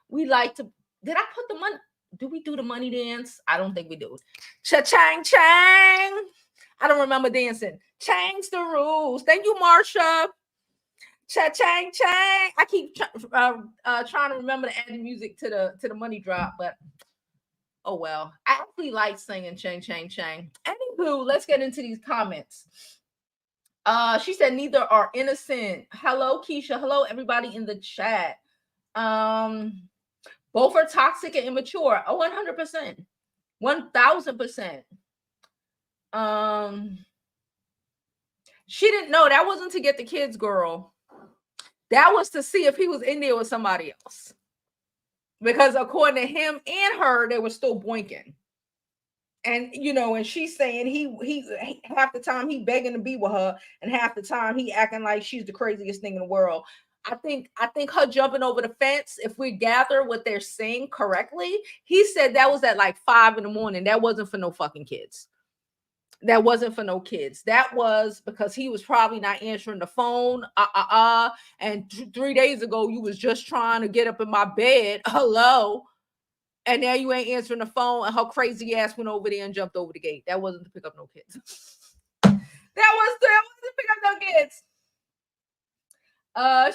Speaker 1: we like to. Did I put the money? Do we do the money dance? I don't think we do. Cha-chang, chang. I don't remember dancing. Change the rules. Thank you, Marsha. Cha-chang, chang. I keep trying to remember to add the music to the money drop, but oh well. I actually like singing chang, chang, chang. Anywho, let's get into these comments. She said neither are innocent. Hello, Keisha. Hello, everybody in the chat. Both are toxic and immature. 100%. 1000%. She didn't know that wasn't to get the kids, girl. That was to see if he was in there with somebody else. Because according to him and her, they were still boinking. And and she's saying he half the time he begging to be with her, and half the time he acting like she's the craziest thing in the world. I think her jumping over the fence, if we gather what they're saying correctly, he said that was at like 5 a.m. That wasn't for no fucking kids. That wasn't for no kids. That was because he was probably not answering the phone. And 3 days ago, you was just trying to get up in my bed. Hello. And now you ain't answering the phone. And her crazy ass went over there and jumped over the gate. That wasn't to pick up no kids. That wasn't to pick up no kids.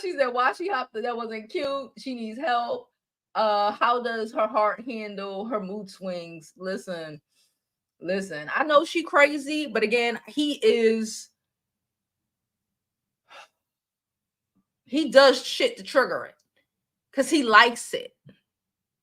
Speaker 1: She said, why she hopped? That wasn't cute. She needs help. How does her heart handle her mood swings? Listen. I know she crazy, but again, he does shit to trigger it because he likes it.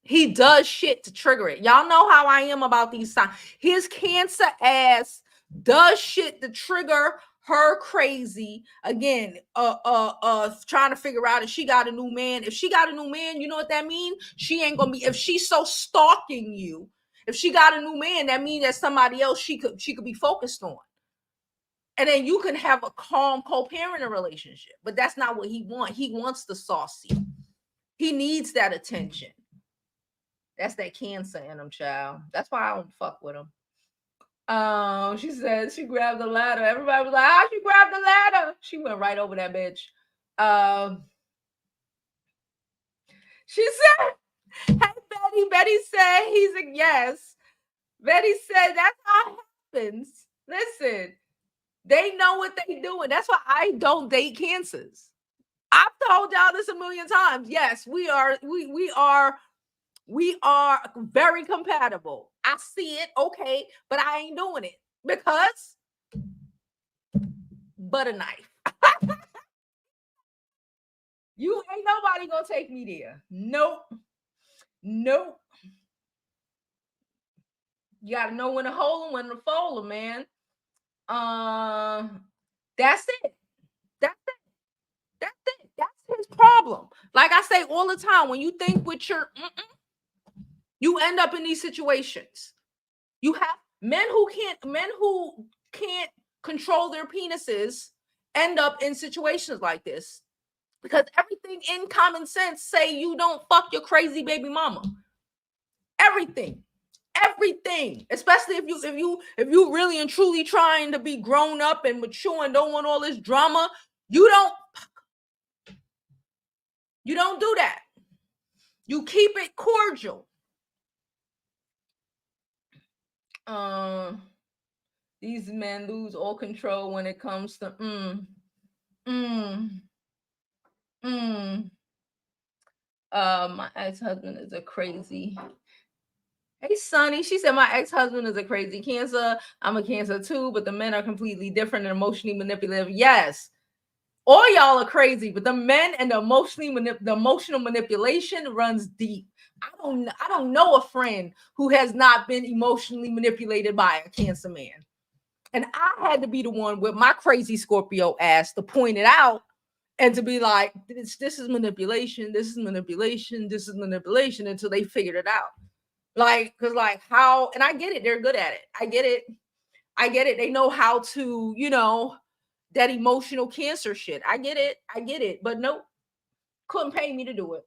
Speaker 1: He does shit to trigger it. Y'all know how I am about these signs. His Cancer ass does shit to trigger her crazy. Again, trying to figure out if she got a new man. If she got a new man, you know what that means? She ain't gonna be, if she's so stalking you, if she got a new man, that means that somebody else she could be focused on. And then you can have a calm co-parenting relationship. But that's not what he wants. He wants the saucy. He needs that attention. That's that Cancer in him, child. That's why I don't fuck with him. She said she grabbed the ladder. Everybody was like, "How she grabbed the ladder?" She went right over that bitch. She said, "Hey, Betty." Betty said he's a yes. Betty said that's how it happens. Listen, they know what they doing. That's why I don't date Cancers. I've told y'all this a million times. Yes, we are very compatible. I see it, okay, but I ain't doing it because butter knife. You ain't nobody gonna take me there. Nope. You gotta know when to hold them, when to fold them, man. That's it. That's his problem. Like I say all the time, when you think with your you end up in these situations. You have men who can't control their penises end up in situations like this because everything in common sense say you don't fuck your crazy baby mama. Everything, especially if you really and truly trying to be grown up and mature and don't want all this drama, you don't do that. You keep it cordial. These men lose all control when it comes to my ex-husband is a crazy. Hey, Sonny. She said my ex-husband is a crazy Cancer. I'm a Cancer too, but the men are completely different and emotionally manipulative. Yes, all y'all are crazy, but the men and the emotional manipulation runs deep. I don't know a friend who has not been emotionally manipulated by a Cancer man. And I had to be the one with my crazy Scorpio ass to point it out and to be like, this is manipulation, this is manipulation, this is manipulation until they figured it out. Like, because like how, and I get it, they're good at it. I get it. They know how to, that emotional Cancer shit. I get it. But nope, couldn't pay me to do it.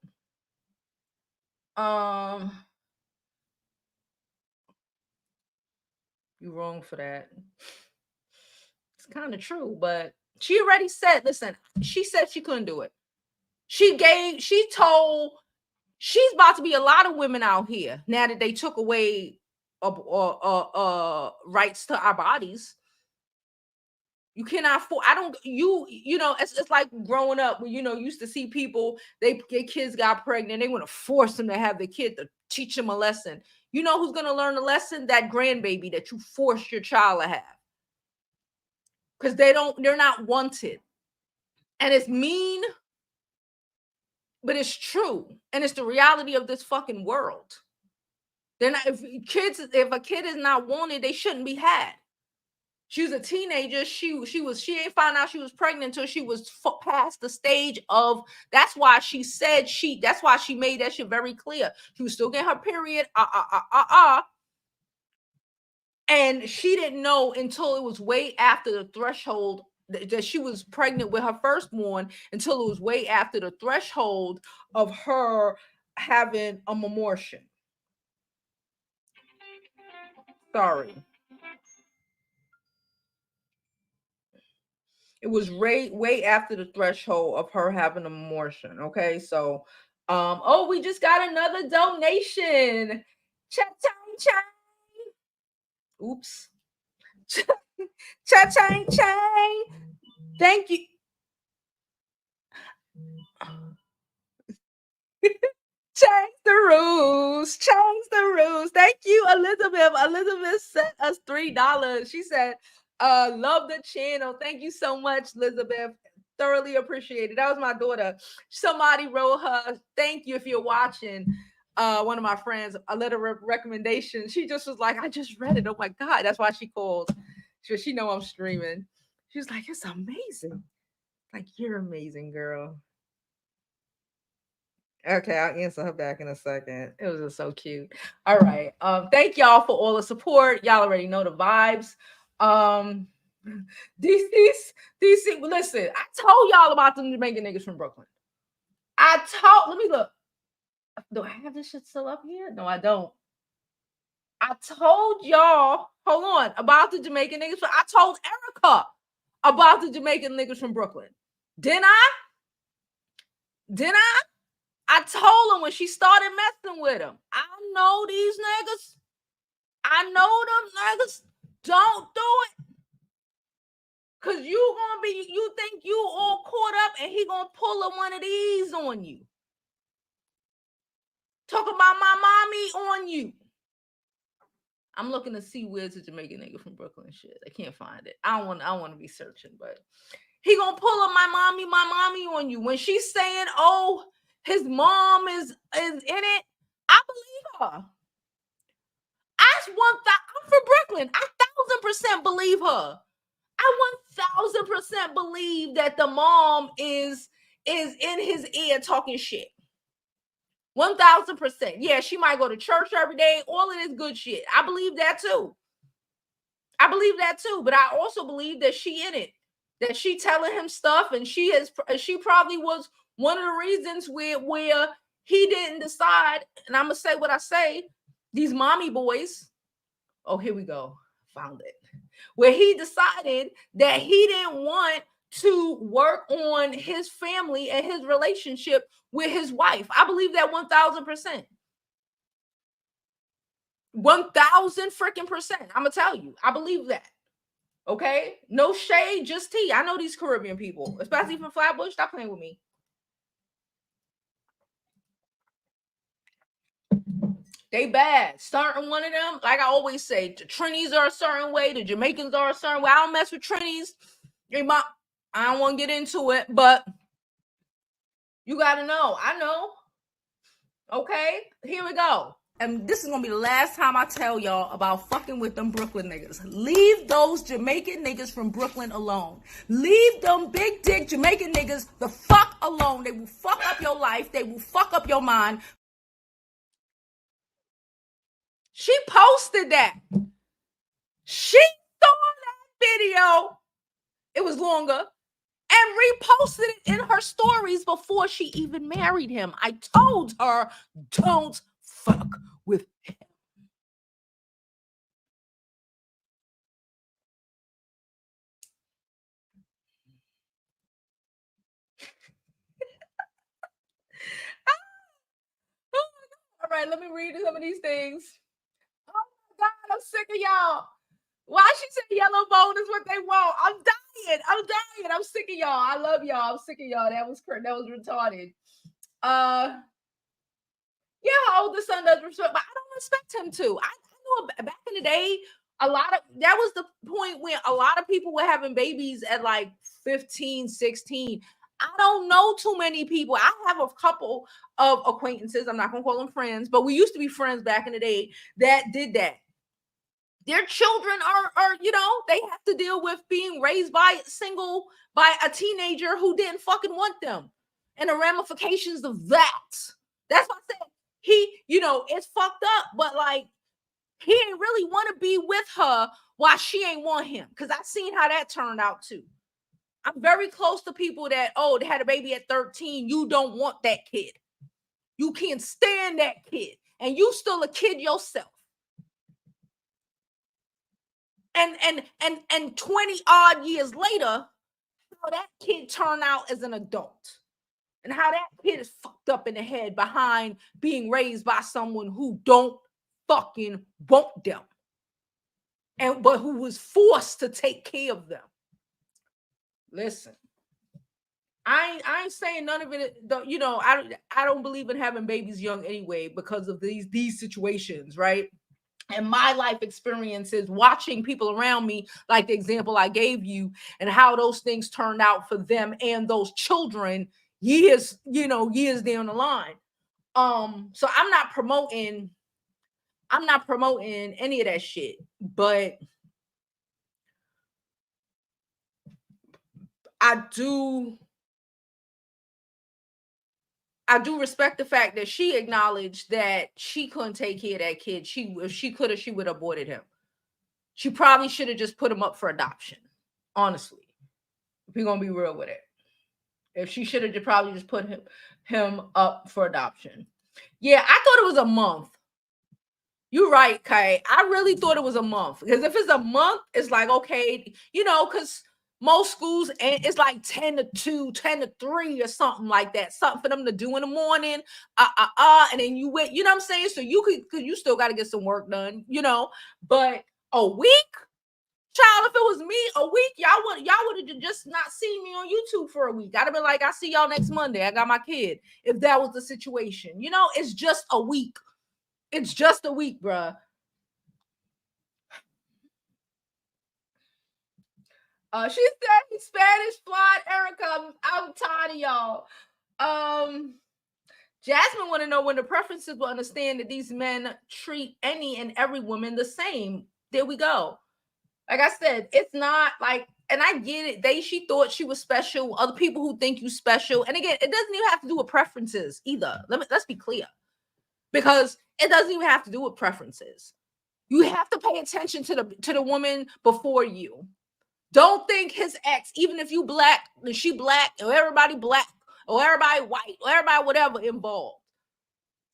Speaker 1: You wrong for that. It's kind of true, but she already said, listen, she said she couldn't do it. She's about to be a lot of women out here now that they took away rights to our bodies. You cannot it's like growing up when used to see people, their kids got pregnant, they want to force them to have the kid to teach them a lesson. You know who's going to learn the lesson? That grandbaby that you forced your child to have. Because they're not wanted. And it's mean, but it's true. And it's the reality of this fucking world. They're not, if a kid is not wanted, they shouldn't be had. She was a teenager. She ain't found out she was pregnant until she was past the stage of. That's why she said that's why she made that shit very clear. She was still getting her period. And she didn't know until it was way after the threshold that she was pregnant with her firstborn, until it was way after the threshold of her having a abortion. Sorry. It was way after the threshold of her having an abortion. Okay, so we just got another donation. Cha-ching-ching. Oops. Cha-ching-ching. Thank you. Change the rules. Change the rules. Thank you, Elizabeth. Elizabeth sent us $3. She said, love the channel. Thank you so much, Elizabeth. Thoroughly appreciate it. That was my daughter. Somebody wrote her. Thank you if you're watching. One of my friends, a letter of recommendation. She just was like, I just read it. Oh my God. That's why she called. She know I'm streaming. She was like, it's amazing. Like, you're amazing, girl. Okay, I'll answer her back in a second. It was just so cute. All right. Thank y'all for all the support. Y'all already know the vibes. DC, listen, I told y'all about them Jamaican niggas from Brooklyn. Let me look. Do I have this shit still up here? No, I don't. I told y'all, hold on, about the Jamaican niggas. I told Erica about the Jamaican niggas from Brooklyn. Didn't I? I told him when she started messing with him. I know these niggas. I know them niggas. Don't do it. Cause you think you all caught up and he gonna pull one of these on you. Talk about my mommy on you. I'm looking to see where's the Jamaican nigga from Brooklyn shit. I can't find it. I want to be searching, but he gonna pull up my mommy on you. When she's saying, oh, his mom is in it, I believe her. I'm from Brooklyn. I 1,000% believe her. I 1,000% believe that the mom is in his ear talking shit. 1,000%. Yeah, she might go to church every day. All of this good shit. I believe that too. But I also believe that she in it. That she telling him stuff, and she probably was one of the reasons where he didn't decide. And I'm gonna say what I say. These mommy boys. Oh, here we go. Found it. Where he decided that he didn't want to work on his family and his relationship with his wife. I believe that 1,000%. 1,000 freaking percent. I'm gonna tell you, I believe that. Okay, no shade, just tea. I know these Caribbean people, especially from Flatbush. Stop playing with me. They bad. Starting one of them, like I always say, the Trinis are a certain way, the Jamaicans are a certain way. I don't mess with Trinis. I don't want to get into it, but you gotta know. I know. Okay, here we go. And this is gonna be the last time I tell y'all about fucking with them Brooklyn niggas. Leave those Jamaican niggas from Brooklyn alone. Leave them big dick Jamaican niggas the fuck alone. They will fuck up your life. They will fuck up your mind. She posted that. She saw that video. It was longer. And reposted it in her stories before she even married him. I told her, don't fuck with him. All right, let me read some of these things. Oh my God, I'm sick of y'all. Why she said yellow bone is what they want? I'm dying. I'm sick of y'all. I love y'all. I'm sick of y'all. That was retarded. Yeah, her oldest son does respect, but I don't respect him too. I know back in the day, that was the point when a lot of people were having babies at like 15, 16. I don't know too many people. I have a couple of acquaintances. I'm not gonna call them friends, but we used to be friends back in the day that did that. Their children are they have to deal with being raised by a teenager who didn't fucking want them, and the ramifications of that. That's why I said it's fucked up, but like he ain't really want to be with her while she ain't want him, because I seen how that turned out too. I'm very close to people that they had a baby at 13. You don't want that kid. You can't stand that kid, and you still a kid yourself. And 20 odd years later, how that kid turned out as an adult, and how that kid is fucked up in the head behind being raised by someone who don't fucking want them, but who was forced to take care of them. Listen, I ain't saying none of it. You know, I don't believe in having babies young anyway because of these situations, right? And my life experiences watching people around me, like the example I gave you, and how those things turned out for them and those children years, years down the line. So I'm not promoting any of that shit, but I do respect the fact that she acknowledged that she couldn't take care of that kid. If she could have, she would have aborted him. She probably should have just put him up for adoption. Honestly, if we're gonna be real with it, if she should have probably just put him up for adoption. Yeah, I thought it was a month. You're right, Kai. I really thought it was a month, because if it's a month, it's like, okay, because most schools, and it's like 10 to 2, 10 to 3 or something like that. Something for them to do in the morning. And then you wait, you know what I'm saying? So you could, because you still got to get some work done, but a week? Child, if it was me, a week, y'all would have just not seen me on YouTube for a week. I'd have been like, I see y'all next Monday. I got my kid. If that was the situation, it's just a week. It's just a week, bruh. She said he's Spanish fly, Erica. I'm tired of y'all. Jasmine want to know when the preferences will understand that these men treat any and every woman the same. There we go. Like I said, it's not like, and I get it. She thought she was special. Other people who think you special. And again, it doesn't even have to do with preferences either. Let's be clear. Because it doesn't even have to do with preferences. You have to pay attention to the woman before you. Don't think his ex, even if you black, and she black, or everybody black, or everybody white, or everybody whatever involved.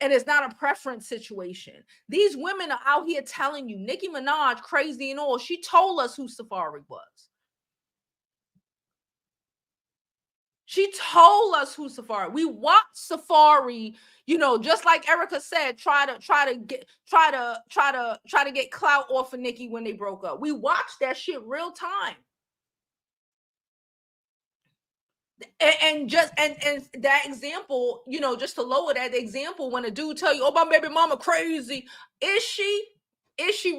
Speaker 1: And it's not a preference situation. These women are out here telling you, Nicki Minaj, crazy and all. She told us who Safaree was. She told us who Safaree. We watched Safaree, just like Erica said, try to get clout off of Nicki when they broke up. We watched that shit real time. And that example, just to lower that example, when a dude tell you, oh, my baby mama crazy, is she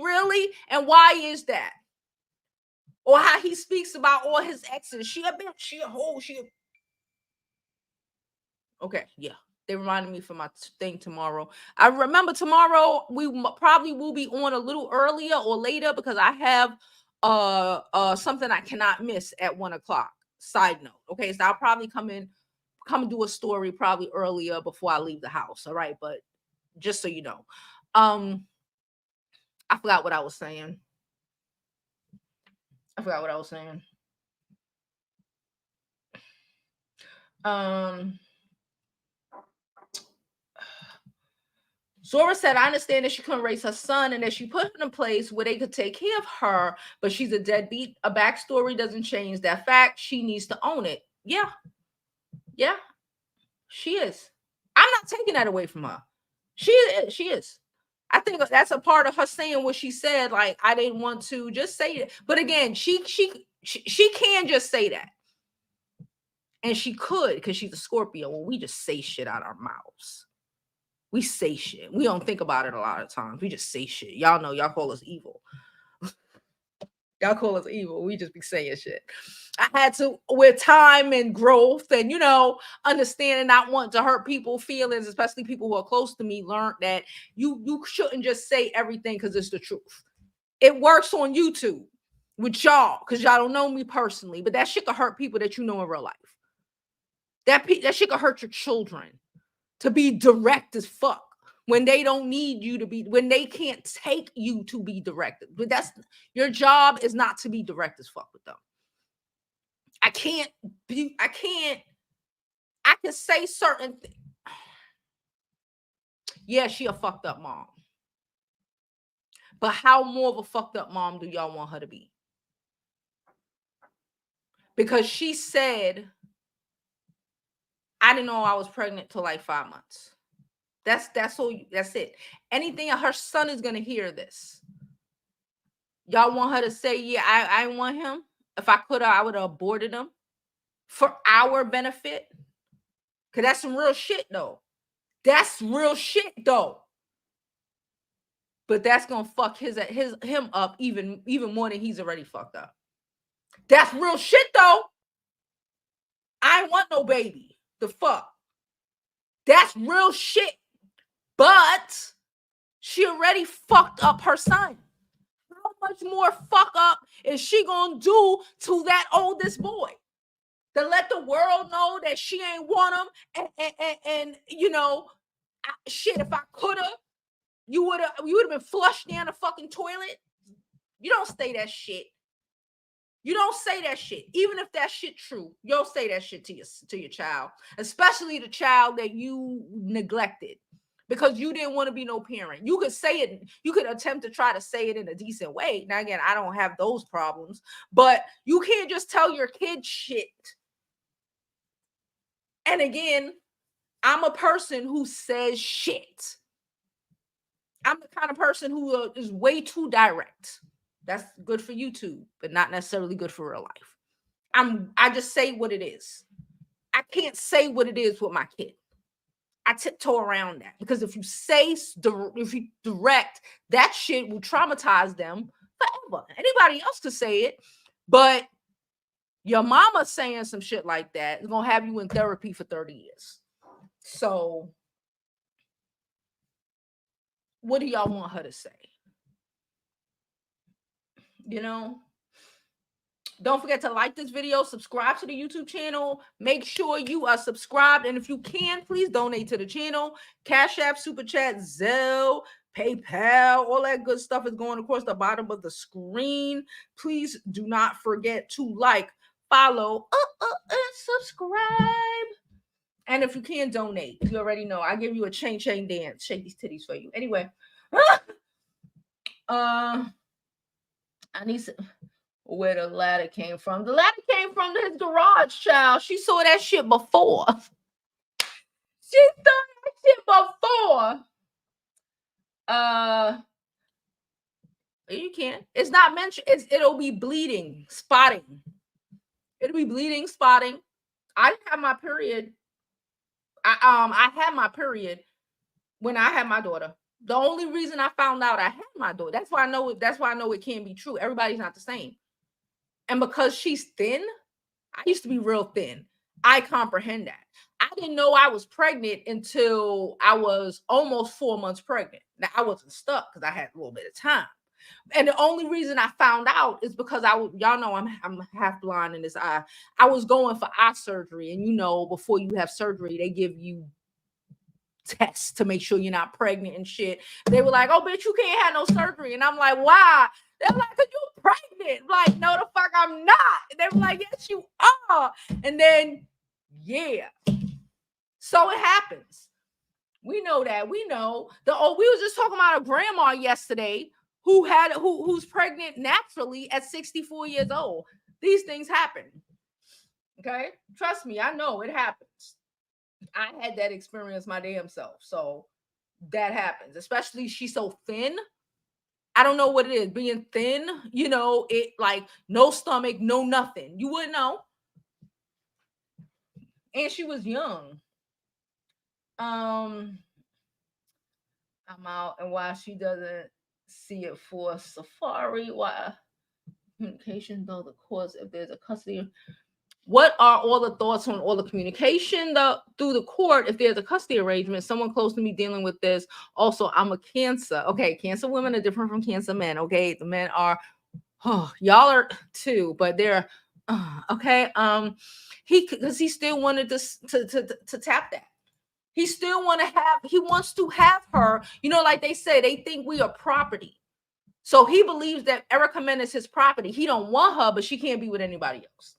Speaker 1: really? And why is that? Or how he speaks about all his exes. She a bitch, she a hoe, okay, yeah. They reminded me for my thing tomorrow. I remember tomorrow we probably will be on a little earlier or later, because I have something I cannot miss at 1:00. Side note. Okay, so I'll probably come and do a story probably earlier before I leave the house. All right, but just so you know. I forgot what I was saying. Zora said, I understand that she couldn't raise her son and that she put him in a place where they could take care of her, but she's a deadbeat. A backstory doesn't change that fact. She needs to own it. Yeah, she is. I'm not taking that away from her. She is. I think that's a part of her saying what she said. Like, I didn't want to just say it. But again, she can just say that. And she could, because she's a Scorpio. Well, we just say shit out our mouths. We say shit. We don't think about it a lot of times. We just say shit. Y'all know, y'all call us evil. Y'all call us evil. We just be saying shit. I had to, with time and growth and, understanding not wanting to hurt people's feelings, especially people who are close to me, learned that you shouldn't just say everything because it's the truth. It works on YouTube with y'all because y'all don't know me personally, but that shit could hurt people that you know in real life. That shit could hurt your children. To be direct as fuck when they don't need you to be, when they can't take you to be direct. But that's your job, is not to be direct as fuck with them. I can say certain things. Yeah, she a fucked up mom. But how more of a fucked up mom do y'all want her to be? Because she said, I didn't know I was pregnant till like 5 months. That's all. That's it. Anything, her son is gonna hear this. Y'all want her to say, yeah, I want him. If I could have, I would have aborted him. for our benefit. Cause that's some real shit though. That's real shit though. But that's gonna fuck him up even more than he's already fucked up. That's real shit though. I ain't want no baby. The fuck. That's real shit. But she already fucked up her son. How much more fuck up is she gonna do to that oldest boy? To let the world know that she ain't want him, and you know, shit. If I coulda, you would have been flushed down the fucking toilet. You don't say that shit. You don't say that shit, even if that shit true. You don't say that shit to your child, especially the child that you neglected because you didn't want to be no parent. You could say it. You could attempt to try to say it in a decent way. Now again, I don't have those problems, but you can't just tell your kid shit. And again, I'm a person who says shit. I'm the kind of person who is way too direct. That's good for YouTube, but not necessarily good for real life. I just say what it is. I can't say what it is with my kid. I tiptoe around that because if you direct, that shit will traumatize them forever. Anybody else could say it, but your mama saying some shit like that is gonna have you in therapy for 30 years. So, what do y'all want her to say? You know, don't forget to like this video, subscribe to the YouTube channel, make sure you are subscribed, and if you can, please donate to the channel. Cash App, Super Chat, Zelle, PayPal, all that good stuff is going across the bottom of the screen. Please do not forget to like, follow, and subscribe. And if you can donate, you already know, I give you a chain dance, shake these titties for you. Anyway, I need some. Where the ladder came from. The ladder came from his garage, child. She saw that shit before. She saw that shit before. You can't. It's not mentioned. It'll be bleeding, spotting. It'll be bleeding, spotting. I didn't have my period. I had my period when I had my daughter. The only reason I found out I had my daughter. That's why I know it can't be true. Everybody's not the same. And because she's thin, I used to be real thin. I comprehend that. I didn't know I was pregnant until I was almost 4 months pregnant. Now, I wasn't stuck because I had a little bit of time. And the only reason I found out is because y'all know I'm half blind in this eye. I was going for eye surgery. And you know, before you have surgery, they give you tests to make sure you're not pregnant and shit. They were like, oh, bitch, you can't have no surgery. And I'm like, why? They're like, because you're pregnant. Like, no, the fuck, I'm not. And they were like, yes, you are. And then, yeah. So it happens. We know that. We know. We was just talking about a grandma yesterday who's pregnant naturally at 64 years old. These things happen. Okay? Trust me, I know it happens. I had that experience my damn self. So that happens. Especially she's so thin. I don't know what it is. Being thin, you know, it like no stomach, no nothing. You wouldn't know. And she was young. I'm out, and why she doesn't see it for Safaree? Why communication though the course if there's a custody? What are all the thoughts on all the communication through the court if there's a custody arrangement? Someone close to me dealing with this. Also, I'm a Cancer. Okay, Cancer women are different from Cancer men. Okay, the men are, y'all are too, but they're okay. Because he still wanted to tap that. He still he wants to have her. You know, like they say, they think we are property. So he believes that Erica Mena is his property. He don't want her, but she can't be with anybody else.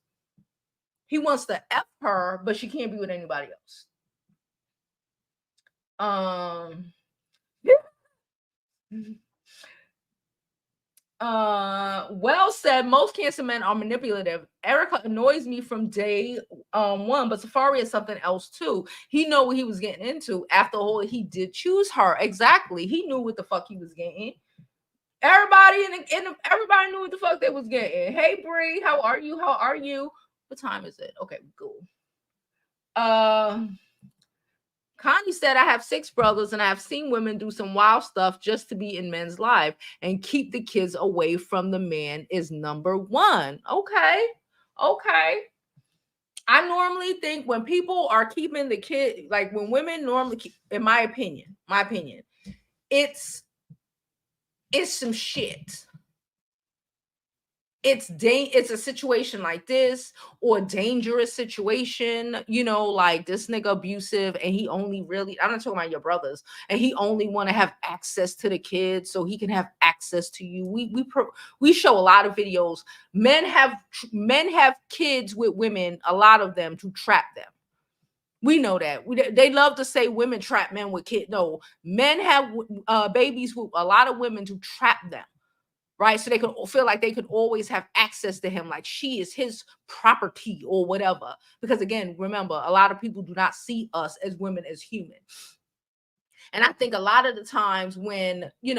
Speaker 1: He wants to F her, but she can't be with anybody else. Well said. Most Cancer men are manipulative. Erica annoys me from day one, but Safaree is something else too. He know what he was getting into. After all, he did choose her. Exactly. He knew what the fuck he was getting. Everybody everybody knew what the fuck they was getting. Hey Bree, how are you? How are you? What time is it? Okay, cool. Connie said, I have 6 brothers and I have seen women do some wild stuff just to be in men's life and keep the kids away from the man is number 1. Okay. I normally think when people are keeping the kid, like when women normally keep, in my opinion, it's some shit. It's a situation like this, or a dangerous situation, like this nigga abusive and he only really, I'm not talking about your brothers, and he only want to have access to the kids so he can have access to you. We show a lot of videos. Men have kids with women, a lot of them, to trap them. We know that. They love to say women trap men with kids. No, men have babies with a lot of women to trap them. Right? So they could feel like they could always have access to him, like she is his property or whatever. Because again, remember, a lot of people do not see us as women as human. And I think a lot of the times when, we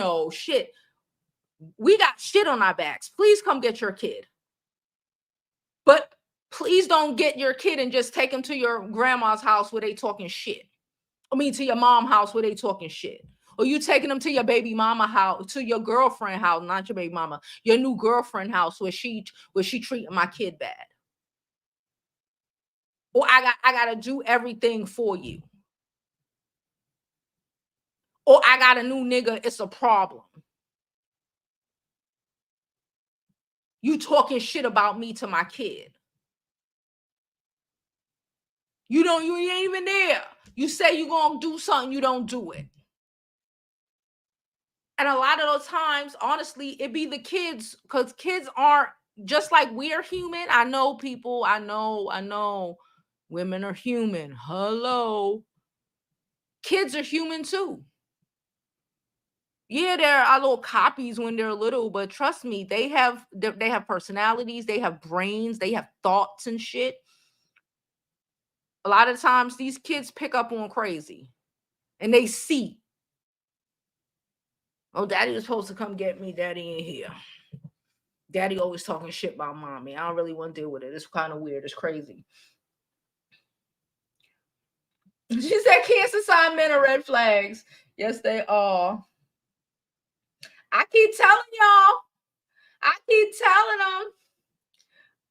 Speaker 1: got shit on our backs, please come get your kid. But please don't get your kid and just take him to your grandma's house where they talking shit. To your mom's house where they talking shit. Or you taking them to your baby mama house, to your girlfriend house, not your baby mama, your new girlfriend house where she treating my kid bad. Or I gotta do everything for you. Or I got a new nigga, it's a problem. You talking shit about me to my kid. You ain't even there. You say you gonna do something, you don't do it. And a lot of those times, honestly, it be the kids, because kids aren't just like we're human. I know people, I know women are human. Hello. Kids are human too. Yeah, there are little copies when they're little, but trust me, they have personalities, they have brains, they have thoughts and shit. A lot of times these kids pick up on crazy and they see. Oh, daddy was supposed to come get me. Daddy ain't here. Daddy always talking shit about mommy. I don't really want to deal with it. It's kind of weird. It's crazy. She said Cancer sign men are red flags. Yes, they are. I keep telling y'all. I keep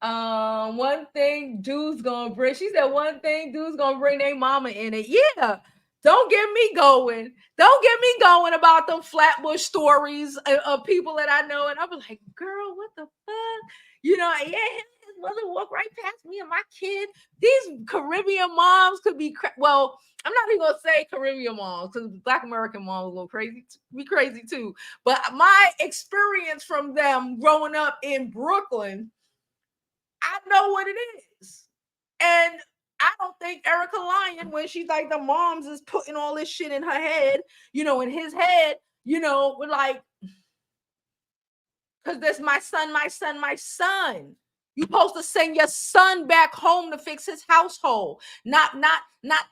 Speaker 1: telling them. One thing dude's gonna bring. She said one thing dude's gonna bring their mama in it. Yeah. Don't get me going. Don't get me going about them Flatbush stories of people that I know. And I'll be like, girl, what the fuck? Yeah, his mother walked right past me and my kid. These Caribbean moms could be, well, I'm not even going to say Caribbean moms because Black American moms will be crazy too. But my experience from them growing up in Brooklyn, I know what it is. And I don't think Erica lying when she's like the moms is putting all this shit in her head, in his head, we're like, because that's my son, my son, my son. You're supposed to send your son back home to fix his household, not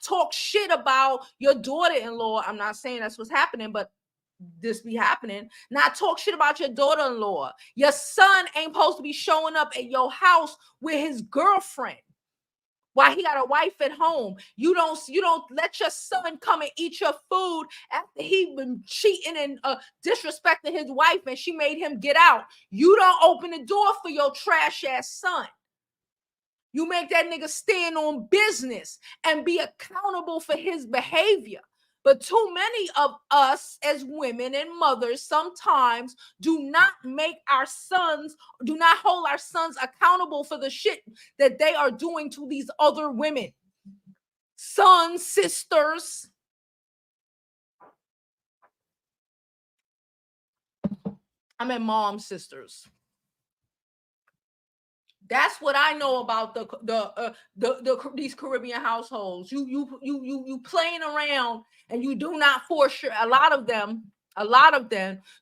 Speaker 1: talk shit about your daughter-in-law. I'm not saying that's what's happening, but this be happening. Not talk shit about your daughter-in-law. Your son ain't supposed to be showing up at your house with his girlfriend. Why he got a wife at home? You don't let your son come and eat your food after he been cheating and disrespecting his wife and she made him get out. You don't open the door for your trash ass son. You make that nigga stand on business and be accountable for his behavior. But too many of us as women and mothers sometimes do not hold our sons accountable for the shit that they are doing to these other women. Sons, sisters. I mean, mom, sisters. That's what I know about these Caribbean households. You playing around and you do not force a lot of them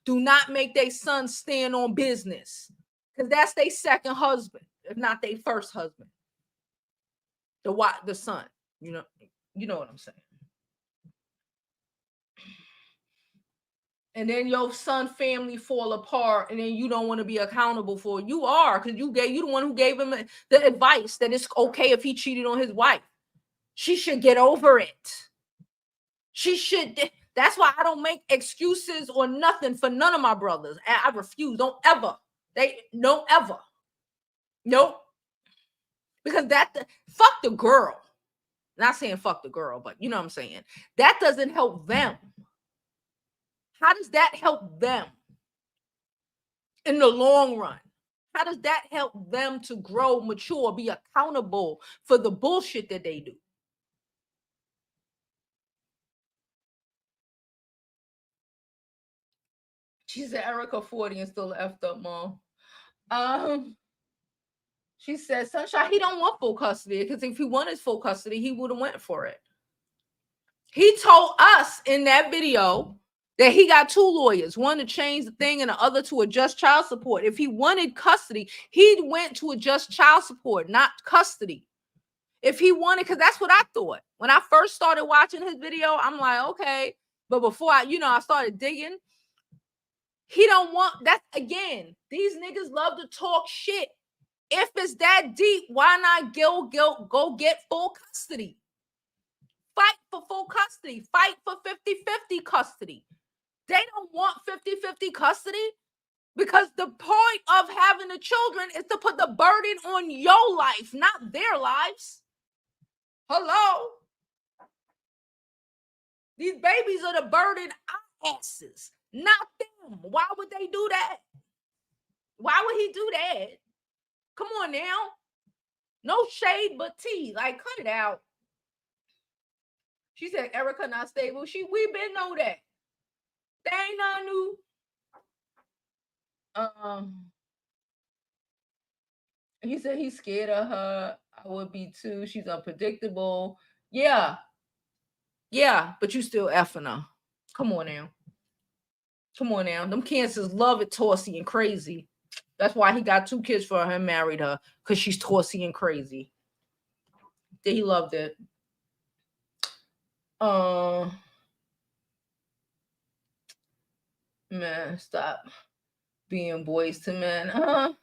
Speaker 1: do not make their son stand on business because that's their second husband, if not their first husband. The son, you know what I'm saying. and then your son family fall apart, and then you don't want to be accountable for it. You are, because you the one who gave him the advice that it's okay if he cheated on his wife. She should get over it. She should. That's why I don't make excuses or nothing for none of my brothers. I refuse. Don't ever. Don't ever. Nope. Because fuck the girl. Not saying fuck the girl, but you know what I'm saying. That doesn't help them. How does that help them in the long run? How does that help them to grow, mature, be accountable for the bullshit that they do? She said Erica 40 and still effed up, mom. She said, Sunshine, he don't want full custody, because if he wanted full custody, he would have went for it. He told us in that video that he got two lawyers, one to change the thing and the other to adjust child support. If he wanted custody, he went to adjust child support, not custody. If he wanted, because that's what I thought. When I first started watching his video, I'm like, okay. But before I started digging, he don't want that. Again, these niggas love to talk shit. If it's that deep, why not go get full custody? Fight for full custody. Fight for 50-50 custody. They don't want 50-50 custody because the point of having the children is to put the burden on your life, not their lives. Hello? These babies are the burden our asses, not them. Why would they do that? Why would he do that? Come on now. No shade but tea. Like, cut it out. She said Erica not stable. We been know that. They ain't nothing new. He said he's scared of her. I would be too. She's unpredictable. Yeah. Yeah, but you still effing her. Come on now. Come on now. Them cancers love it tossy and crazy. That's why he got 2 kids for her and married her, because she's tossy and crazy. He loved it. Man, stop being boys to men.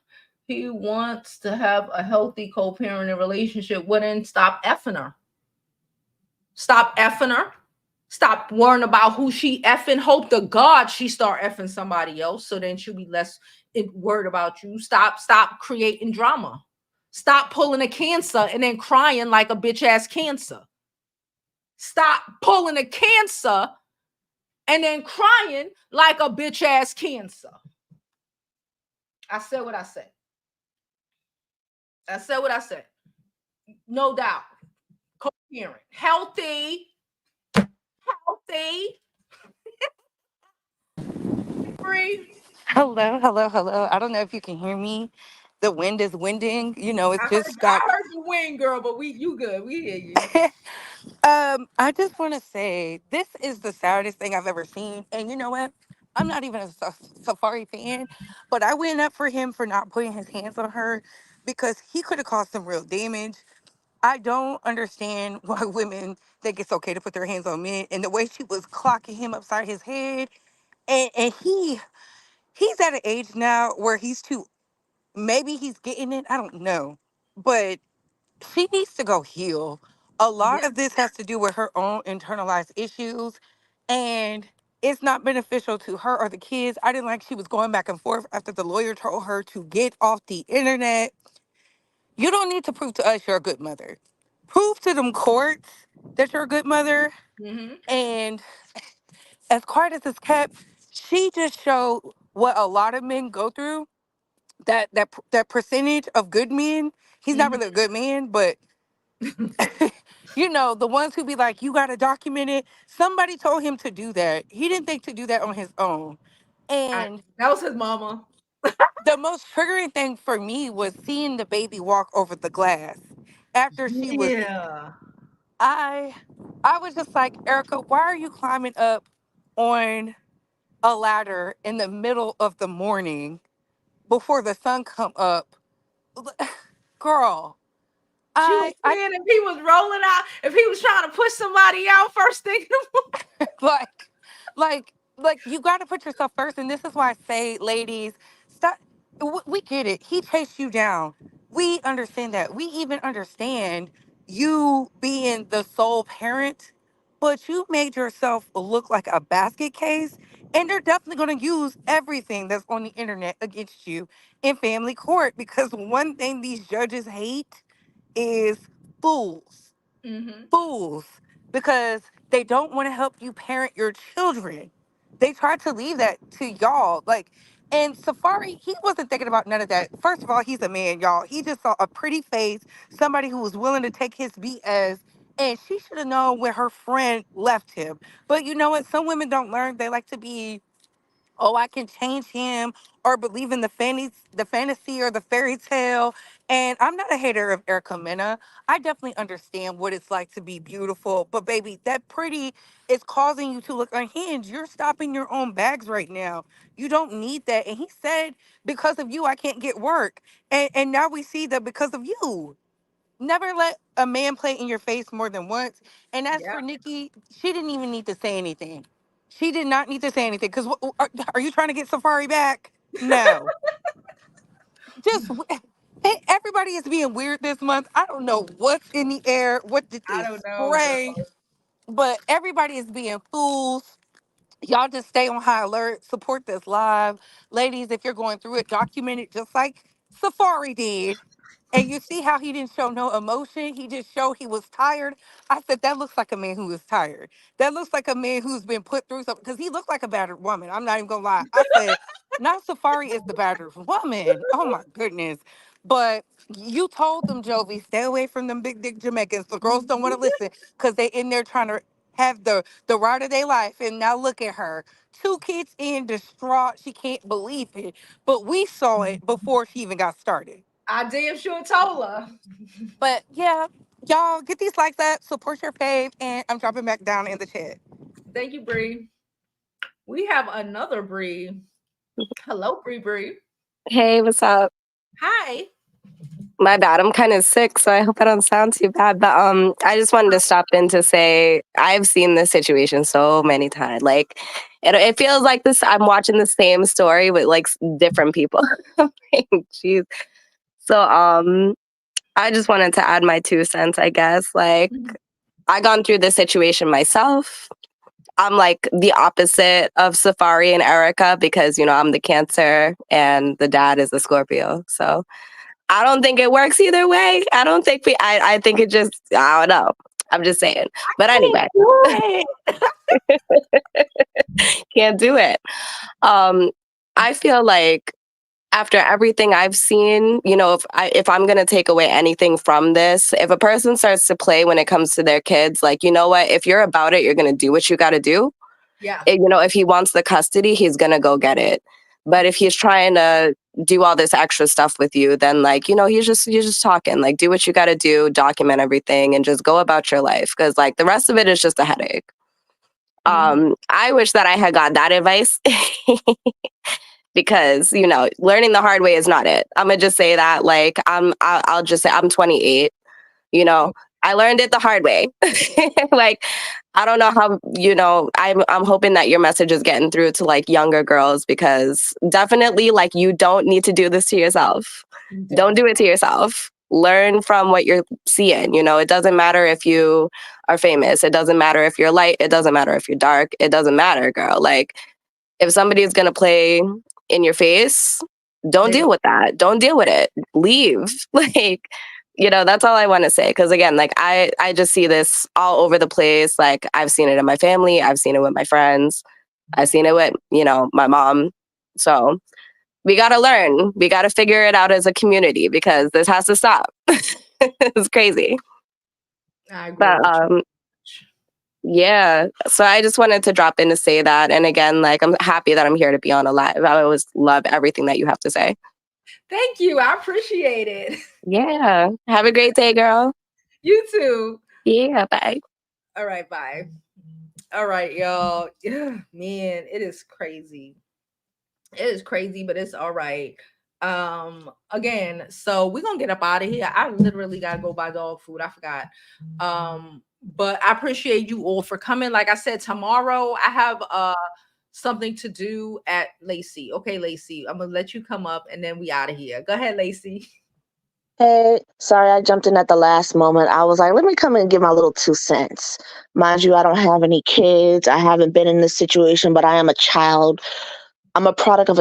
Speaker 1: He wants to have a healthy co-parenting relationship. Wouldn't stop effing her. Stop effing her. Stop worrying about who she effing. Hope to God she start effing somebody else, so then she'll be less worried about you. Stop creating drama. Stop pulling a cancer and then crying like a bitch ass cancer. Stop pulling a cancer and then crying like a bitch ass cancer. I said what I said. I said what I said. No doubt. Co-parent. Healthy. Free.
Speaker 5: Hello. I don't know if you can hear me. The wind is winding. It's just
Speaker 1: I
Speaker 5: got.
Speaker 1: heard the wind, girl, but you good. We hear you.
Speaker 5: I just want to say this is the saddest thing I've ever seen. And you know what? I'm not even a Safaree fan, but I went up for him for not putting his hands on her because he could have caused some real damage. I don't understand why women think it's okay to put their hands on men, and the way she was clocking him upside his head. And he's at an age now where maybe he's getting it. I don't know. But she needs to go heal. A lot of this has to do with her own internalized issues, and it's not beneficial to her or the kids. I didn't like she was going back and forth after the lawyer told her to get off the internet. You don't need to prove to us you're a good mother. Prove to them courts that you're a good mother.
Speaker 1: Mm-hmm.
Speaker 5: And as quiet as it's kept, she just showed what a lot of men go through. That percentage of good men, he's not really a good man, but the ones who be like, you got to document it. Somebody told him to do that. He didn't think to do that on his own. And
Speaker 1: That was his mama.
Speaker 5: the most triggering thing for me was seeing the baby walk over the glass after she was.
Speaker 1: Yeah.
Speaker 5: I was just like, Erica, why are you climbing up on a ladder in the middle of the morning before the sun come up? Girl,
Speaker 1: She was
Speaker 5: I
Speaker 1: saying if he was rolling out, if he was trying to push somebody out first thing in the morning.
Speaker 5: like like you got to put yourself first, and this is why I say, ladies, stop. We get it. He chased you down. We understand that. We even understand you being the sole parent, but you made yourself look like a basket case, and they're definitely going to use everything that's on the internet against you in family court, because one thing these judges hate is fools.
Speaker 1: Mm-hmm.
Speaker 5: Fools, because they don't want to help you parent your children. They try to leave that to y'all. Like, and Safaree, he wasn't thinking about none of that. First of all, he's a man, y'all. He just saw a pretty face, somebody who was willing to take his BS. And she should have known where her friend left him. But you know what? Some women don't learn. They like to be, oh, I can change him, or believe in the fantasy or the fairy tale. And I'm not a hater of Erica Mena. I definitely understand what it's like to be beautiful. But baby, that pretty is causing you to look unhinged. You're stopping your own bags right now. You don't need that. And he said, because of you, I can't get work. And now we see that because of you. Never let a man play in your face more than once. And as
Speaker 1: Yeah.
Speaker 5: for Nikki, she didn't even need to say anything. She did not need to say anything. Because are you trying to get Safaree back? No. Just everybody is being weird this month. I don't know what's in the air. What did
Speaker 1: I
Speaker 5: they
Speaker 1: don't know,
Speaker 5: spray?
Speaker 1: girl.
Speaker 5: But everybody is being fools. Y'all just stay on high alert. Support this live. Ladies, if you're going through it, document it just like Safaree did. And you see how he didn't show no emotion. He just showed he was tired. I said, that looks like a man who is tired. That looks like a man who's been put through something. Because he looked like a battered woman. I'm not even going to lie. I said, not Safaree is the battered woman. Oh, my goodness. But you told them, Jovi, stay away from them big dick Jamaicans. The girls don't want to listen because they in there trying to have the ride of their life. And now look at her. 2 kids in, distraught. She can't believe it. But we saw it before she even got started.
Speaker 1: I damn sure told her.
Speaker 5: But yeah, y'all get these likes up, support your fave, and I'm dropping back down in the chat.
Speaker 1: Thank you, Bree. We have another Bree. Hello, Bree Bree.
Speaker 6: Hey, what's up?
Speaker 1: Hi.
Speaker 6: My bad. I'm kind of sick, so I hope I don't sound too bad. But I just wanted to stop in to say I've seen this situation so many times. Like, it feels like this. I'm watching the same story with like different people. Like, jeez. So I just wanted to add my 2 cents. I guess like
Speaker 1: Mhm.
Speaker 6: I gone through this situation myself. I'm like the opposite of Safaree and Erica because I'm the Cancer and the dad is the Scorpio. So I don't think it works either way. I don't think I think it just, I don't know. I'm just saying. But anyway,
Speaker 5: Do it.
Speaker 6: can't do it. Um, I feel like after everything I've seen, if I'm gonna take away anything from this, if a person starts to play when it comes to their kids, like, you know what, if you're about it, you're gonna do what you gotta do.
Speaker 1: Yeah.
Speaker 6: If he wants the custody, he's gonna go get it. But if he's trying to do all this extra stuff with you, then like, you're just talking. Like, do what you gotta do, document everything, and just go about your life. Because like the rest of it is just a headache.
Speaker 1: Mhm.
Speaker 6: I wish that I had got that advice because learning the hard way is not it. I'm gonna just say that. Like, I'll just say I'm 28. You know, I learned it the hard way. Like, I don't know how, I'm hoping that your message is getting through to like younger girls because definitely like you don't need to do this to yourself. Don't do it to yourself. Learn from what you're seeing. It doesn't matter if you are famous. It doesn't matter if you're light. It doesn't matter if you're dark. It doesn't matter, girl. Like, if somebody is going to play in your face, don't
Speaker 1: They
Speaker 6: deal
Speaker 1: don't.
Speaker 6: with that. Don't deal with it. Leave. Like, that's all I want to say. Because again, like I just see this all over the place. Like, I've seen it in my family. I've seen it with my friends. I've seen it with, my mom. So we got to learn. We got to figure it out as a community because this has to stop. It's crazy.
Speaker 1: I agree
Speaker 6: But
Speaker 1: with you.
Speaker 6: yeah. So I just wanted to drop in to say that. And again, like, I'm happy that I'm here to be on a live. I always love everything that you have to say.
Speaker 1: Thank you. I appreciate it.
Speaker 6: Yeah. Have a great day, girl.
Speaker 1: You too.
Speaker 6: Yeah. Bye.
Speaker 1: All right, bye. All right, y'all. Yeah, man, it is crazy. It is crazy, but it's all right. Again, so we're gonna get up out of here. I literally gotta go buy dog food. I forgot. But I appreciate you all for coming. Like I said, tomorrow I have something to do at Lacey. Okay, Lacey, I'm gonna let you come up and then we out of here. Go ahead, Lacey.
Speaker 7: Hey, sorry I jumped in at the last moment. I was like, let me come in and give my little 2 cents. Mind you, I don't have any kids. I haven't been in this situation, but I am a child. I'm a product of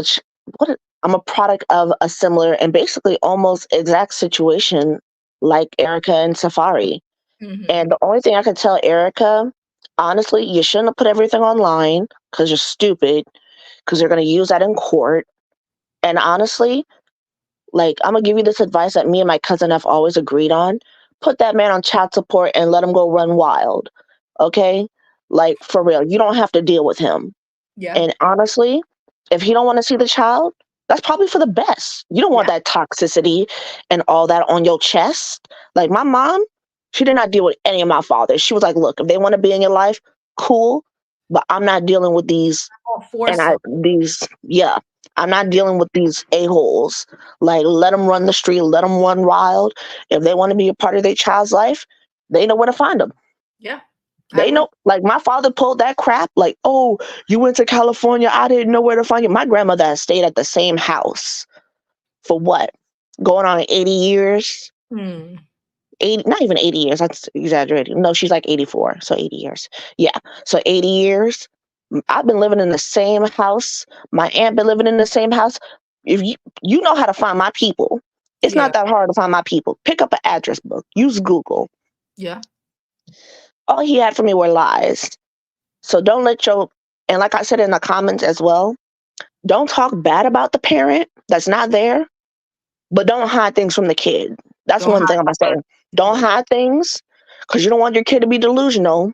Speaker 7: I'm a product of a similar and basically almost exact situation like Erica and Safaree.
Speaker 1: Mm-hmm.
Speaker 7: And the only thing I can tell Erica, honestly, you shouldn't have put everything online because you're stupid, because they're going to use that in court. And honestly, like, I'm gonna give you this advice that me and my cousin have always agreed on. Put that man on child support and let him go run wild. Okay? Like, for real. You don't have to deal with him.
Speaker 1: Yeah.
Speaker 7: And honestly, if he don't want to see the child, that's probably for the best. You don't want
Speaker 1: Yeah.
Speaker 7: that toxicity and all that on your chest. Like my mom, she did not deal with any of my fathers. She was like, look, if they want to be in your life, cool. But I'm not dealing with these
Speaker 1: Don't force them.
Speaker 7: yeah, I'm not dealing with these a-holes. Like, let them run the street, let them run wild. If they want to be a part of their child's life, they know where to find them.
Speaker 1: Yeah. I
Speaker 7: They
Speaker 1: agree.
Speaker 7: know, like, my father pulled that crap, like, oh, you went to California, I didn't know where to find you. My grandmother has stayed at the same house for what? Going on 80 years?
Speaker 1: Hmm.
Speaker 7: 80, not even 80 years, that's exaggerating. No, she's like 84, so 80 years. Yeah, so 80 years. I've been living in the same house. My aunt been living in the same house. If you know how to find my people, it's
Speaker 1: Yeah.
Speaker 7: not that hard to find my people. Pick up an address book, use Google.
Speaker 1: Yeah.
Speaker 7: All he had for me were lies. So don't let your, and like I said in the comments as well, don't talk bad about the parent that's not there, but don't hide things from the kid. That's
Speaker 1: Don't
Speaker 7: one thing I'm
Speaker 1: hide.
Speaker 7: gonna say. Don't
Speaker 1: Yeah.
Speaker 7: hide things because you don't want your kid to be delusional,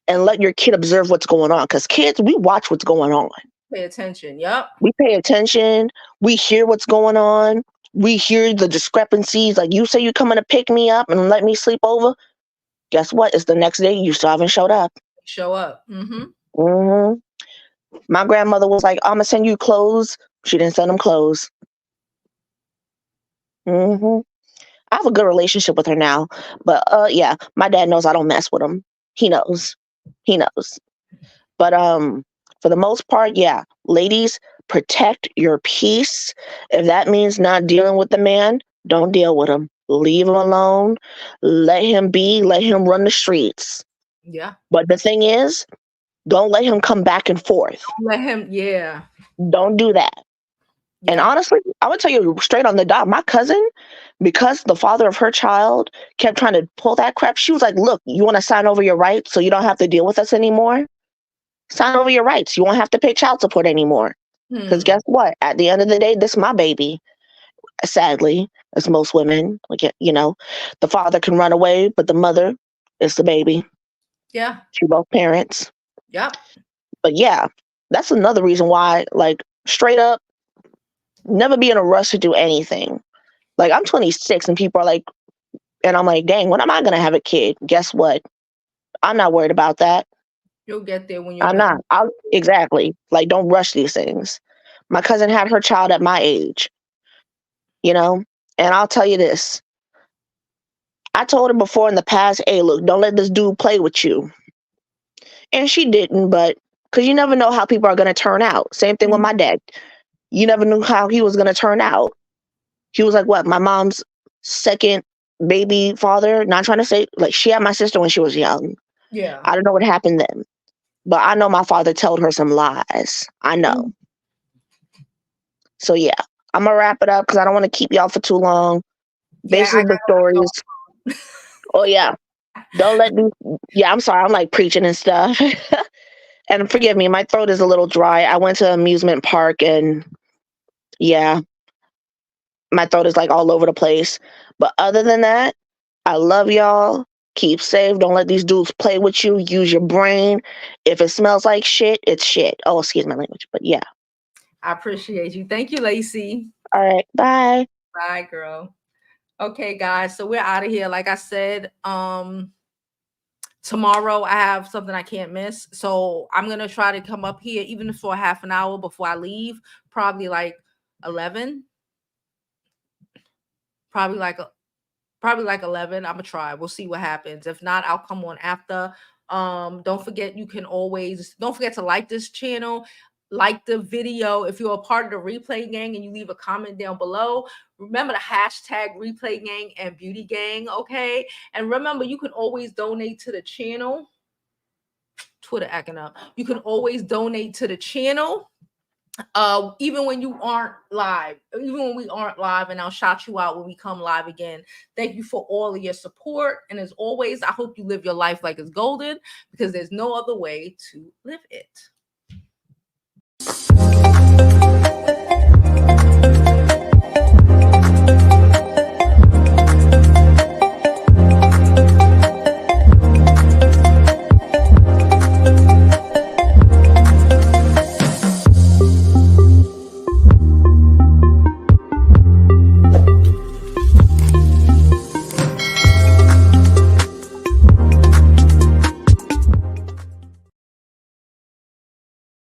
Speaker 7: and let your kid observe what's going on. Because kids, we watch what's going on.
Speaker 1: Pay attention. Yep.
Speaker 7: We pay attention. We hear what's going on. We hear the discrepancies. Like, you say you're coming to pick me up and let me sleep over. Guess what? It's the next day. You still haven't showed up.
Speaker 1: Show up. Mm-hmm.
Speaker 7: hmm My grandmother was like, I'm going to send you clothes. She didn't send them clothes. hmm I have a good relationship with her now. But yeah, my dad knows I don't mess with him. He knows. He knows. But for the most part, yeah, ladies, protect your peace. If that means not dealing with the man, don't deal with him. Leave him alone. Let him be. Let him run the streets.
Speaker 1: Yeah.
Speaker 7: But the thing is, don't let him come back and forth.
Speaker 1: Let him. Yeah.
Speaker 7: Don't do that. And
Speaker 1: Yeah.
Speaker 7: honestly, I would tell you straight on the dot, my cousin, because the father of her child kept trying to pull that crap, she was like, look, you want to sign over your rights so you don't have to deal with us anymore? Sign over your rights. You won't have to pay child support anymore. Because
Speaker 1: Hmm.
Speaker 7: guess what? At the end of the day, this is my baby. Sadly, as most women, like, the father can run away, but the mother is the baby.
Speaker 1: Yeah.
Speaker 7: She both parents.
Speaker 1: Yep.
Speaker 7: But yeah, that's another reason why, like, straight up, never be in a rush to do anything. Like, I'm 26 and people are like, and I'm like, dang, when am I going to have a kid? Guess what? I'm not worried about that.
Speaker 1: You'll get there when you're
Speaker 7: I'm
Speaker 1: ready.
Speaker 7: not. Exactly. Like, don't rush these things. My cousin had her child at my age, you know? And I'll tell you this. I told her before in the past, hey, look, don't let this dude play with you. And she didn't, but because you never know how people are going to turn out. Same thing with
Speaker 1: Mhm.
Speaker 7: my dad. You never knew how he was going to turn out. He was like, what, my mom's second baby father? Not trying to say, like, she had my sister when she was young.
Speaker 1: Yeah.
Speaker 7: I don't know what happened then. But I know my father told her some lies. I know.
Speaker 1: Mhm.
Speaker 7: So yeah, I'm gonna wrap it up because I don't want to keep y'all for too long.
Speaker 1: Yeah. I
Speaker 7: Basically, the stories.
Speaker 1: got.
Speaker 7: Oh yeah, don't let me. Yeah, I'm sorry. I'm like preaching and stuff. And forgive me, my throat is a little dry. I went to an amusement park and yeah, my throat is like all over the place. But other than that, I love y'all. Keep safe. Don't let these dudes play with you. Use your brain. If it smells like shit, it's shit. Oh, excuse my language. But yeah.
Speaker 1: I appreciate you. Thank you, Lacey.
Speaker 7: All right. Bye.
Speaker 1: Bye, girl. Okay, guys. So we're out of here. Like I said, tomorrow I have something I can't miss. So I'm gonna try to come up here even for half an hour before I leave. Probably like 11. Probably like probably like 11. I'm gonna try. We'll see what happens. If not, I'll come on after. Don't forget to like this channel. like the video. If you're a part of the replay gang and you leave a comment down below, remember the hashtag replay gang and beauty gang, okay? And remember, you can always donate to the channel. Twitter acting up. You can always donate to the channel. Even when you aren't live, even when we aren't live, and I'll shout you out when we come live again. Thank you for all of your support. And as always, I hope you live your life like it's golden, because there's no other way to live it.